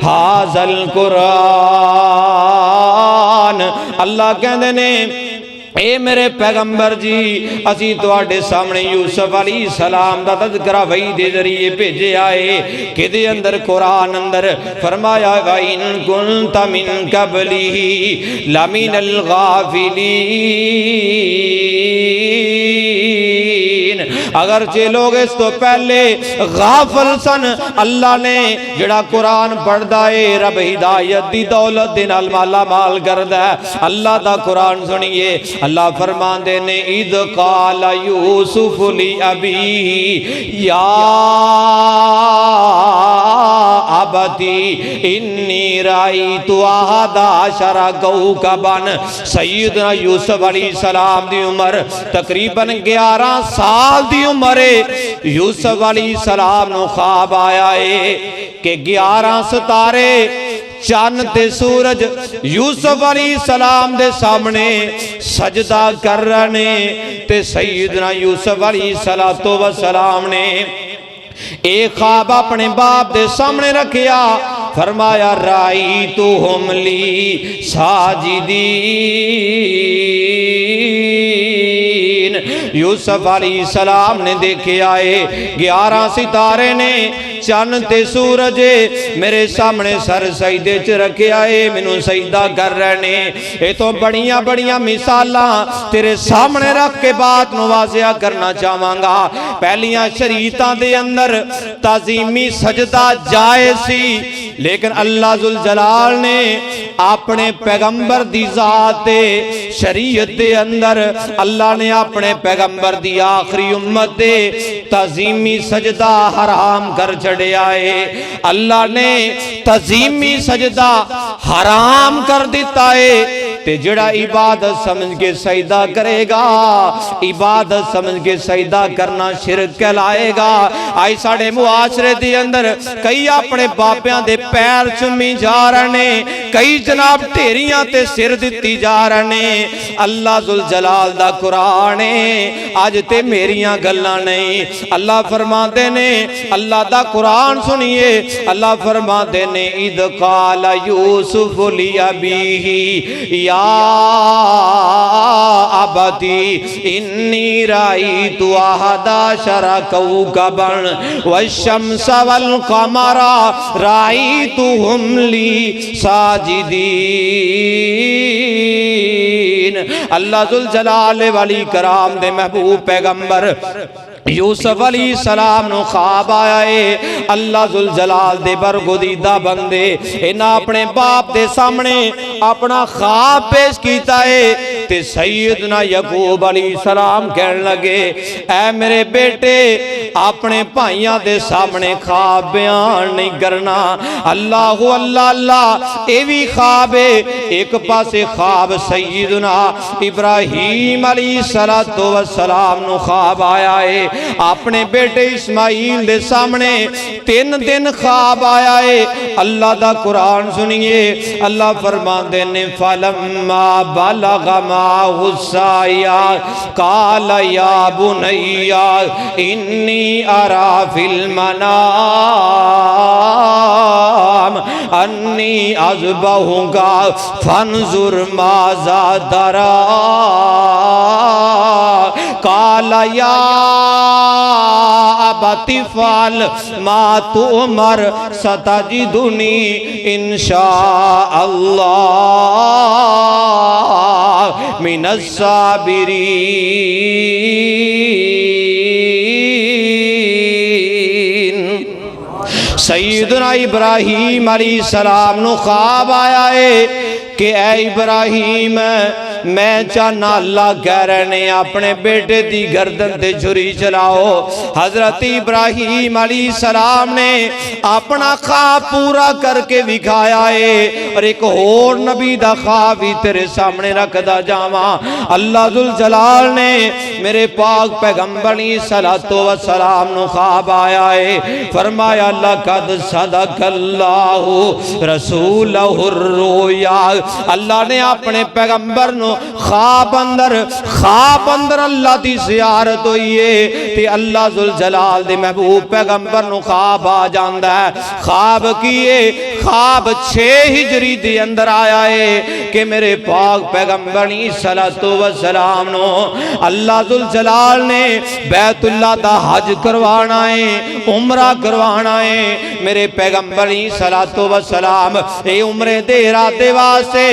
ھذا القرآن، اللہ کہتے ہیں اے میرے پیغمبر جی اسی تواڈے سامنے یوسف علیہ السلام دا تذکرہ وحی دے ذریعے بھیجے آئے کہ دے اندر قرآن اندر فرمایا وَإِن كُنْتَ مِن قَبْلِهِ لَمِنَ الْغَافِلِينَ، اگرچہ لوگ اس تو پہلے غافل سن، اللہ نے جڑا قرآن پڑھ دائے رب ہدایت دی دولت دے نال مالا مال کردہ ہے۔ اللہ دا قرآن سنیے، اللہ فرمان دینے اِذْ قَالَ یوسف لِأَبِيهِ یا ابتی انی رأیت احد عشر کوکبا۔ سیدنا یوسف علیہ السلام دی عمر تقریباً 11 سال دی عمر ہے۔ یوسف علیہ السلام نو خواب آیا ہے کہ 11 ستارے چاند تے سورج یوسف علیہ السلام دے سامنے سجدہ کر رہے تے سیدنا یوسف علیہ السلام نے ایک خواب اپنے باپ دے سامنے رکھیا، فرمایا رائیتہم لی ساجدین۔ یوسف علیہ السلام نے دیکھے آئے 11 ستارے نے چاند تے سورج میرے سامنے سر سجدے چ رکھے آئے مینوں سجدہ کر رہے۔ اے تو بڑیاں بڑیاں مثالاں تیرے سامنے رکھ کے بات نو واضح کرنا چاہواں گا۔ پہلیاں شریعتاں دے اندر تعظیمی سجدہ جائز سی، لیکن اللہ ذوالجلال نے اپنے پیغمبر دی ذات شریعت دے اندر اللہ نے اپنے پیغمبر دی آخری امت دے تعظیمی سجدہ حرام کر چھڑے آئے۔ اللہ نے تعظیمی سجدہ حرام کر دیتا ہے تے جڑا عبادت سمجھ کے سجدہ کرے گا، عبادت سمجھ کے سجدہ کرنا شرک کہلائے گا۔ آئی ساڑھے معاشرے دی اندر کئی اپنے باپیاں دے پیر چمی جا رہے، کئی جناب ٹیریاں تے سر دیتی جا رہے۔ اللہ ذوالجلال دا قرآن آج تے میریاں گلنا نہیں۔ اللہ فرما دینے، اللہ دا قرآن سنیے، اللہ فرما دینے اِذْ قَالَ یوسف لِأَبِيهِ یا ابتی انی رأیت احد عشر کوکبا والشمس والقمر رأیتہم لی ساجدین۔ اللہ ذوالجلال والی کرام دے محبوب پیغمبر یوسف علیہ السلام نو خواب آیا ہے۔ اللہ ذوالجلال دے برگزیدہ بندے انہاں اپنے باپ دے سامنے اپنا خواب پیش کیتا ہے تے سیدنا یعقوب علیہ السلام کہنے لگے اے میرے بیٹے اپنے بھائیاں دے سامنے خواب بیان نہیں کرنا۔ اللہ اللہ اللہ اے بھی خواب ہے۔ ایک پاسے خواب سیدنا ابراہیم علیہ السلام نو خواب آیا ہے، اپنے بیٹے اسماعیل دے سامنے 3 دن خواب آیا ہے۔ اللہ دا قرآن سنیے، اللہ فرماندے نے فَلَمَّا بَلَغَ مَعَهُ السَّعْيَ قَالَ يَا بُنَيَّ إِنِّي أَرَى فِي الْمَنَامِ أَنِّي أَذْبَحُكَ فَانظُرْ مَاذَا تَرَىٰ قَالَ يَا ابت افعل ما تؤمر ستجدنی انشاء اللہ من الصابرین۔ سیدنا ابراہیم علیہ السلام نو خواب آیا ہے کہ اے ابراہیم میں چاہنا اللہ کہہ رہے نے اپنے بیٹے دی گردن تے چھری چلاؤ۔ حضرت ابراہیم علیہ السلام نے اپنا خواب پورا کر کے دکھایا ہے، اور ایک اور نبی دا خواب ہی تیرے سامنے رکھدا جاواں۔ اللہ ذوالجلال نے میرے پاک پیغمبر علیہ السلام نو خواب آیا ہے، فرمایا لقد صدق اللہ رسولہ الرؤیا۔ اللہ نے اپنے پیغمبر نو خواب اندر اللہ دی زیارت ہوئی ہے تے اللہ ذوالجلال دے محبوب پیغمبر نو خواب آ جاندا ہے۔ خواب کیے، خواب 6 ہجری دے اندر آیا ہے کہ میرے پاک پیغمبر علیہ السلام نو اللہ ذوالجلال نے بیت اللہ دا حج کروانا ہے، عمرہ کروانا ہے۔ میرے پیغمبر علیہ السلام اے عمرے دے ارادے واسطے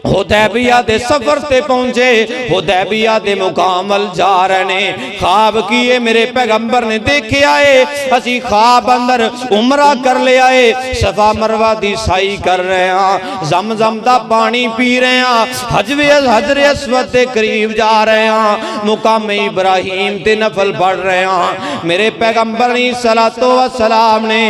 حدیبیہ دے سفر تے پہنچے، حدیبیہ دے مکامل جا رہے نے۔ خواب کیے میرے پیغمبر نے دیکھے آئے، اسی خواب اندر عمرہ کر لے آئے، صفا مروہ دی سائی کر رہے ہیں، زمزم دا پانی پی رہے ہیں، حجر اسود دے قریب جا رہے ہیں، مقام ابراہیم تے نفل پڑھ رہے ہیں۔ میرے پیغمبر علیہ السلام نے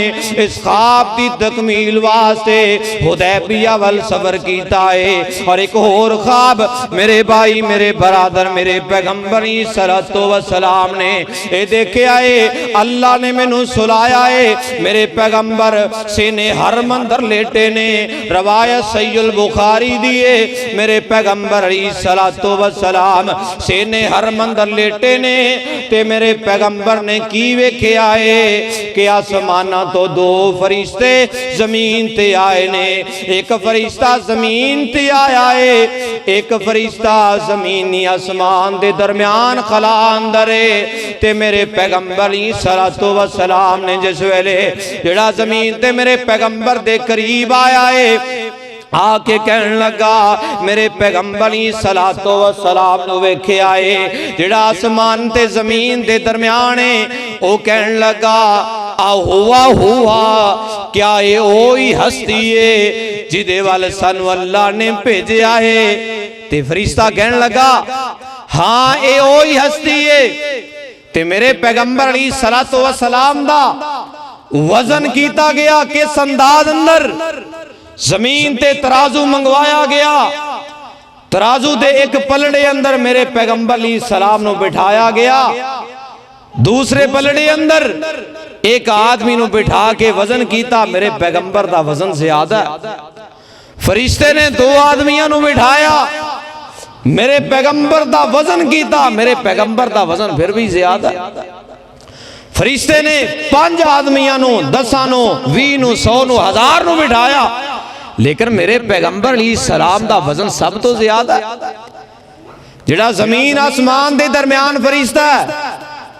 اس خواب دی تکمیل واسطے حدیبیہ وال سفر کیتا ہے۔ اور ایک اور خواب میرے بھائی، میرے برادر، میرے پیغمبر علیہ السلام نے اے دیکھے آئے، اللہ نے میں نو سلایا ہے، میرے پیغمبر سینے حرم اندر لیٹے نے، روایت صحیح البخاری دیئے، میرے پیغمبر علیہ السلام سینے حرم اندر لیٹے نے، تے میرے پیغمبر نے کی ویکھے آئے کہ آسمانہ تو 2 فرشتے زمین تے آئے نے، ایک فرشتہ زمین تے آئے، ایک فرشتہ زمینی آسمان دے درمیان خلا اندر ہے۔ تے میرے پیغمبر علیہ السلام نے جس ویلے جڑا زمین تے میرے پیغمبر دے قریب آیا ہے، آکے کہنے لگا میرے پیغمبر علیہ السلام نو ویکھے آئے جڑا آسمان تے زمین دے درمیان ہے، او کہنے لگا ہوا کیا یہ وہی ہستی ہے جدے والے سانو اللہ نے بھیجا ہے؟ تے فرشتہ کہنے لگا ہاں یہ وہی ہستی ہے۔ تے میرے پیغمبر علیہ السلام دا وزن کیتا گیا کس انداز اندر؟ زمین تے ترازو منگوایا گیا، ترازو دے ایک پلڑے اندر میرے پیغمبر علیہ السلام نو بٹھایا گیا، دوسرے پلڑے اندر ایک آدمی نو بٹھا کے وزن کیتا، میرے پیغمبر دا وزن زیادہ ہے۔ فرشتے نے 2 آدمیاں نو بٹھایا، میرے پیغمبر دا وزن کیتا، میرے پیغمبر دا وزن پھر بھی زیادہ ہے۔ فرشتے نے 5 آدمیاں نو، 10 نو، 20 نو، 100 نو، 1000 نو بٹھایا، لیکن میرے پیغمبر علیہ السلام دا وزن سب تو زیادہ ہے۔ جڑا زمین آسمان دے درمیان فرشتہ ہے،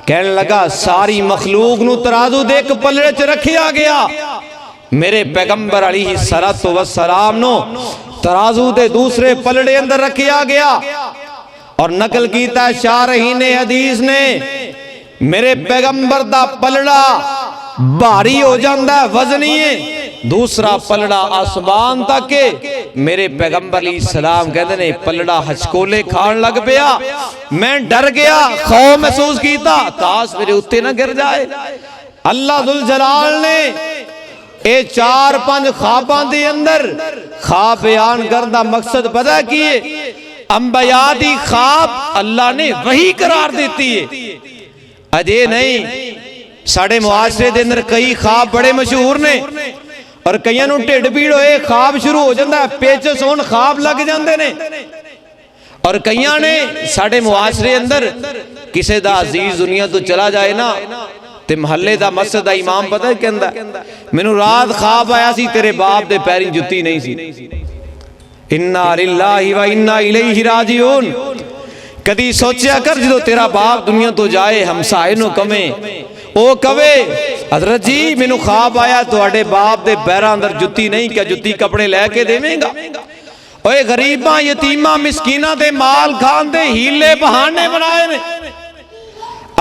کہنے لگا ساری مخلوق نو ترازو دے ایک پلڑے چ رکھیا گیا، میرے پیغمبر علیہ السلام نو ترازو دے دوسرے پلڑے اندر رکھیا گیا۔ اور نقل کیتا ہے شارحین حدیث نے، میرے پیغمبر دا پلڑا بھاری ہو جاندہ ہے، وزنی ہے، دوسرا پلڑا آسمان تک ہے۔ میرے پیغمبر علیہ السلام کہتے ہیں پلڑا ہچکولے کھان لگ پیا، میں ڈر گیا، خوف محسوس کیتا کاش میرے اتے نہ گر جائے۔ اللہ ذوالجلال نے اے 4-5 خواباں دے اندر خواب بیان کردہ مقصد پتہ کیے، انبیاء دی خواب اللہ نے وحی قرار دیتی ہے۔ اجے نہیں، ساڑھے معاشرے دے اندر کئی خواب بڑے مشہور نے، اور کئیاں نوں ٹھڈ پیڑ ہوئے خواب شروع ہو جاندہ ہے، پیچس ہون خواب لگ جاندے نے۔ اور کئیاں نے ساڑھے معاشرے اندر کسے دا عزیز دنیا تو چلا جائے نا، تے محلے دا مسجد دا امام پتہ ہے کہندہ میں نو رات خواب آیا سی تیرے باپ دے پیری جتی نہیں سی، انا للہ و انا الیہ راجعون۔ کدی سوچیا کر جدو تیرا باپ دنیا تو جائے ہمسائے نو کمیں او کہے حضرت جی مینوں خواب آیا تواڈے باپ دے پیراں اندر جُتی نہیں، کیا جُتی کپڑے لے کے دیویں گا؟ اوے غریباں یتیماں مسکیناں دے مال کھان دے ہیلے بہانے بنائے نے۔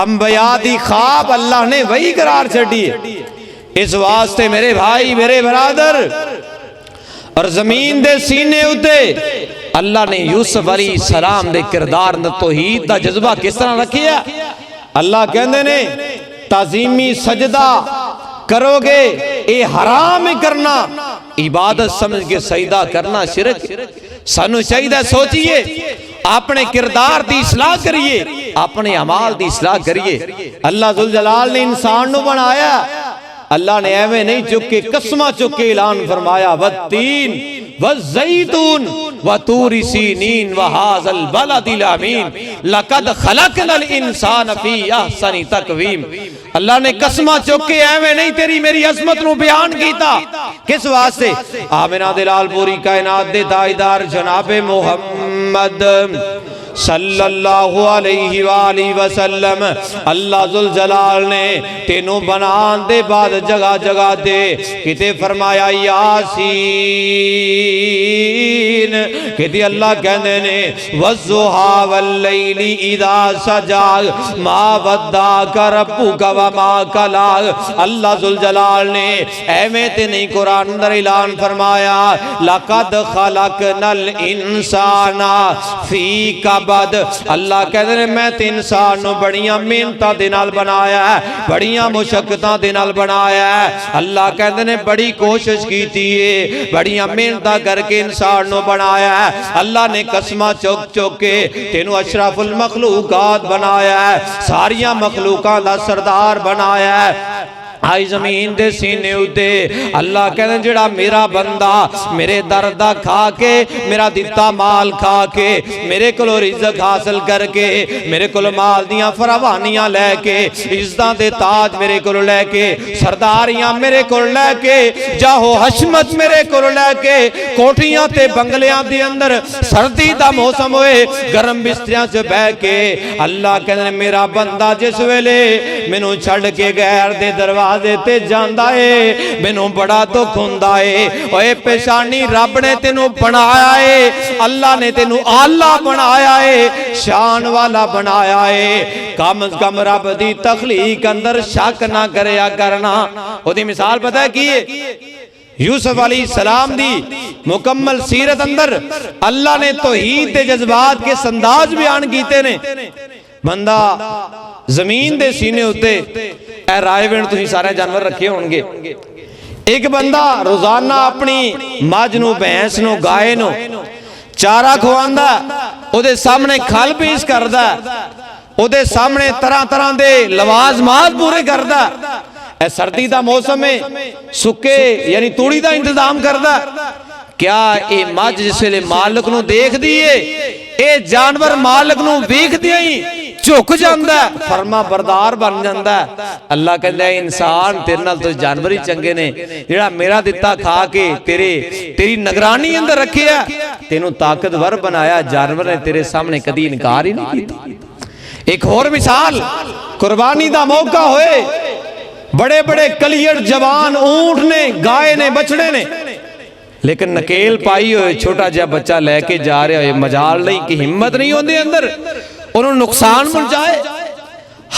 انبیاء دی خواب اللہ نے وہی قرار چھڈی ہے۔ اس واسطے میرے بھائی میرے برادر اور زمین دے سینے اتے اللہ نے یوسف علیہ السلام دے کردار نے توحید دا جذبہ کس طرح رکھیا؟ اللہ کہندے نے تعظیمی سجدہ کرو گے اے حرام کرنا، عبادت سمجھ کے سجدہ کرنا شرک۔ سانو چاہیے سوچئے اپنے کردار دی اصلاح کریے، اپنے اعمال دی اصلاح کریے۔ اللہ ذوالجلال نے انسان نو بنایا، اللہ نے ایویں نہیں چک کے قسمہ چک کے اعلان فرمایا والتین والزیتون وطور سینین وہذا البلد الامین لقد خلقنا الانسان فی احسن تقویم۔ اللہ نے قسمہ چک کے ایویں نہیں تیری میری عظمت نو بیان کیتا، کس واسطے؟ آمنہ دلال پوری کائنات دے تاجدار جناب محمد صلی اللہ علیہ وآلہ وسلم اللہ ذوالجلال نے تینوں بنان دے بعد جگہ جگہ دے کتے فرمایا یاسین، کتے اللہ کہنے نے والضحیٰ واللیل اذا سجی ما ودعک ربک وما قلی۔ اللہ ذوالجلال نے ایویں تے نہیں قرآن اندر اعلان فرمایا لقد خلقنا الانسان فی کبد۔ اللہ کہتے ہیں میں تے انسان نو بڑیاں محنتاں دے نال بنایا ہے، بڑیاں مشقتاں دے نال بنایا ہے۔ اللہ کہتے ہیں بڑی کوشش کیتی ہے، بڑیاں محنتاں کر کے انسان نو بنایا ہے۔ اللہ نے قسمہ چک چک کے تینوں اشرف المخلوقات بنایا ہے، ساریاں مخلوقاں دا سردار بنایا ہے۔ آئی زمین دے سینے اتے اللہ کہتے ہیں جڑا میرا بندہ میرے دردہ کھا کے میرا دیتا مال کھا کے میرے کلو رزق حاصل کر کے میرے کلو مال دیاں فراوانیاں لے کے عزتاں دے تاج میرے کلو لے کے سرداریاں میرے کلو لے کے جاہو حشمت میرے کلو لے کے کوٹھیاں تے بنگلیاں دے اندر سردی دا موسم ہوئے گرم بستریاں سے بہ کے اللہ کہتے ہیں میرا بندہ جس ویلے مینوں چھڑ کے غیر دے دروازے تے جاندا ہے مینوں بڑا دکھ ہوندا ہے۔ اوے پیشانی رب نے تینوں بنایا ہے، اللہ نے تینوں اعلیٰ بنایا ہے، شان والا بنایا ہے۔ کم از کم رب دی تخلیق اندر شک نہ کریا کرنا۔ او دی مثال پتہ ہے کی ہے؟ یوسف علیہ السلام دی مکمل سیرت اندر اللہ نے توحید دے جذبات کے انداز بیان کیتے نے۔ بندہ زمین دے سینے ہوتے اے رائے وین تسی سارے جانور رکھے ہونگے، ایک بندہ روزانہ اپنی ماج نو بھینس نو گائے نو چارہ کھواندا، او دے سامنے کھل پیش کردا، او دے سامنے طرح طرح دے لوازمات پورے کردا، اے سردی دا موسم میں سکے یعنی توڑی دا انتظام کردا۔ کیا اے ماج جس لے مالک نو دیکھ دیئے اے جانور مالک نو ویکھ دیئے چوک جاندہ ہے، فرما بردار بن جاندہ ہے۔ اللہ کہتا ہے انسان تیرے نال تو جانور ہی چنگے نے، جڑا میرا دیتا کھا کے تیری نگرانی اندر رکھے ہے، تینوں طاقتور بنایا، جانور نے تیرے سامنے کدی انکار ہی نہیں کیتا۔ ایک اور مثال قربانی دا موقع ہوئے، بڑے بڑے کلیڑ جوان اونٹ نے گائے نے بچڑے نے، لیکن نکیل پائی ہوئے چھوٹا جا بچہ لے کے جا رہے ہوئے مجال نہیں کی ہمت نہیں ہوندے اندر انہوں نقصان پہنچائے۔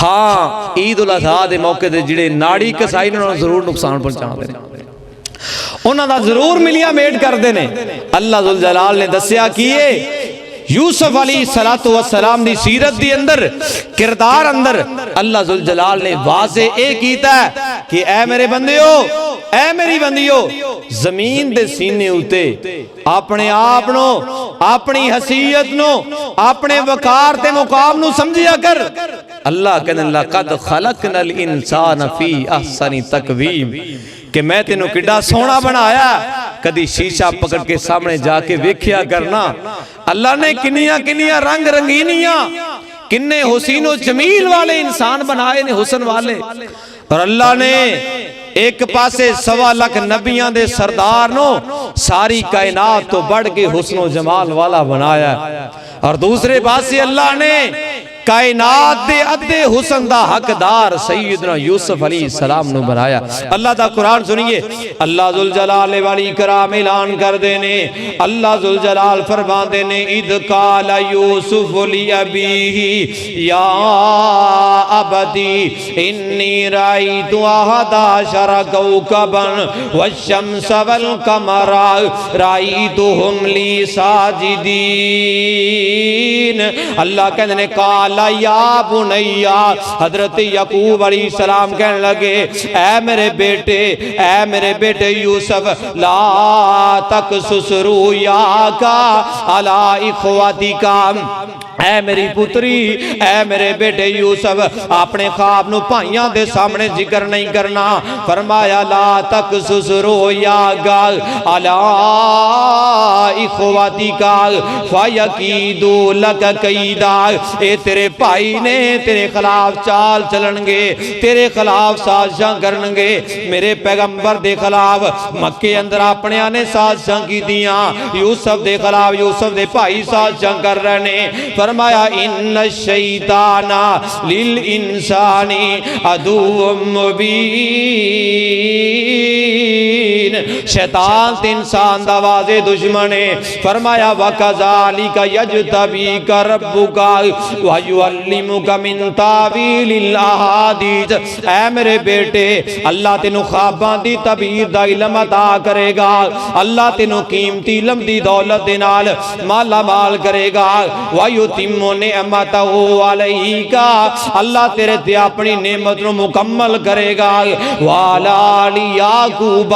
ہاں عید الاضحیٰ دے موقع دے جڑے ناڑی کسائی انہوں نے ضرور نقصان پہنچا دے، انہوں نے ضرور ملیا میٹ کر دینے۔ اللہ ذوالجلال نے دسیا کیے یوسف علیہ السلام دی سیرت دی اندر کردار اندر اللہ ذوالجلال نے واضح اے کیتا ہے کہ اے میرے بندیو اے میری بندیو زمین دے سینے ہوتے اپنے آپ نو اپنی حیثیت نو اپنے وقار تے مقام نو سمجھیا کر۔ اللہ کہنے لقد خلقنا الانسان فی احسن تقویم کہ میں تینوں کڈا سونا بنایا، کدی شیشہ پکڑ کے سامنے جا کے ویکھیا کرنا۔ اللہ نے کنیاں کنیاں رنگ رنگینیاں کنے حسین و جمیل والے انسان بنائے نے، حسن والے، اور اللہ نے ایک پاسے 1.25 لاکھ نبیاں دے سردار نو ساری کائنات تو بڑھ کے حسن و جمال والا بنایا، اور دوسرے پاسے اللہ نے کائنات دے ادھے حسن دا حقدار سیدنا یوسف علیہ السلام نو بنایا۔ اللہ دا قرآن سنیے، اللہ ذوالجلال والی کرام اعلان کر دینے، اللہ ذوالجلال فرما دینے اذ قال یوسف لأبیہ یا ابتی انی رأیت احد عشر کوکبا والشمس والقمر رأیتہم لی ساجدین۔ اللہ کہنے نے قال یا بنیا، حضرت یعقوب علیہ السلام کہنے لگے اے میرے بیٹے یوسف لا تقصص رؤیاک علی اخوتک، اے میری پتری، اے میرے بیٹے یوسف اپنے خواب نو بھائیاں دے سامنے ذکر نہیں کرنا۔ فرمایا لا تقصص رؤیاک علی اخوتک فیکیدوا لک کیدا، اے تیرے بھائی نے تیرے خلاف چال چلنگے، تیرے خلاف سازشاں کرنگے۔ میرے پیغمبر دے خلاف مکے اندر اپنے آنے سازشاں کی دیاں، یوسف دے خلاف یوسف دے بھائی سازشاں کر رہنے۔ فرمایا ان الشیطان للانسان عدو مبین، شیطان تے انسان دا واضح دشمن ہے۔ فرمایا وَكَذَلِكَ يَجْتَبِيكَ رَبُّكَ وَيُعَلِّمُكَ مِن تَأْوِيلِ الْأَحَادِيثِ، اے میرے بیٹے اللہ تینوں خواباں دی تعبیر دا علم عطا کرے گا، اللہ تینوں قیمتی علم دی دولت دے نال مالا مال کرے گا۔ وَيُتِمُّ نِعْمَتَهُ عَلَيْكَ، اللہ تیرے تے اپنی نعمت نو مکمل کرے گا۔ وَعَلَىٰ آلِ یعقوب،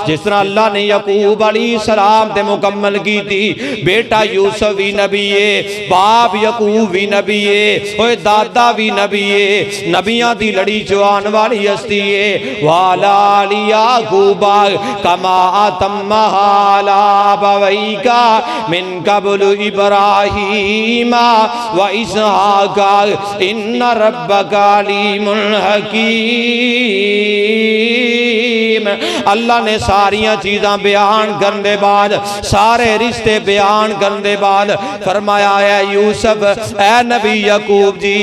جس طرح اللہ نے یعقوب علیہ السلام تے مکمل کی تھی، بیٹا یوسف بھی نبی ہے، باپ یعقوب بھی نبی ہے، اوہ دادا بھی نبی ہے، نبیاں دی لڑی جوان والی ہستی ہے۔ وَعَلَىٰ آلِ یعقوب کَمَا أَتَمَّهَا عَلَىٰ أَبَوَيْكَ مِن قَبْلُ إِبْرَاهِيمَ وَإِسْحَاقَ إِنَّ رَبَّكَ عَلِيمٌ حَكِيمٌ۔ اللہ نے ساریاں چیزاں بیان کرنے بعد، سارے رشتے بیان کرنے بعد فرمایا اے یوسف، اے نبی یعقوب جی،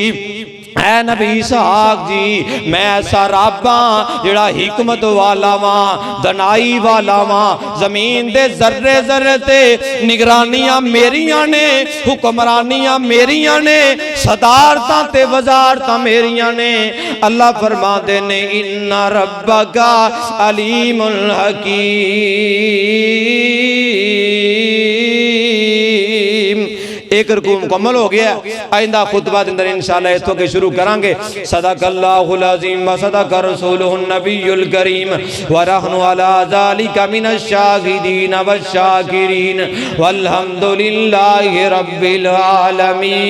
اے نبی اسحاق جی، میں ایسا رب ہاں جڑا حکمت والا واں، دنائی والا واں، زمین دے ذرے ذرے تے نگرانیاں میریاں نے، حکمرانیاں میریاں نے، صدارتاں تے وزارتاں میریاں نے۔ اللہ فرما دے نے ان ربک علیم حکیم۔ ایک رکوع مکمل ہو گیا، آئندہ خطبہ اندر انشاءاللہ اس کے شروع کرانگے۔ صدق اللہ العظیم و صدق رسولہ النبی الکریم ونحن علی ذالک من الشاہدین والشاکرین والحمدللہ رب العالمین۔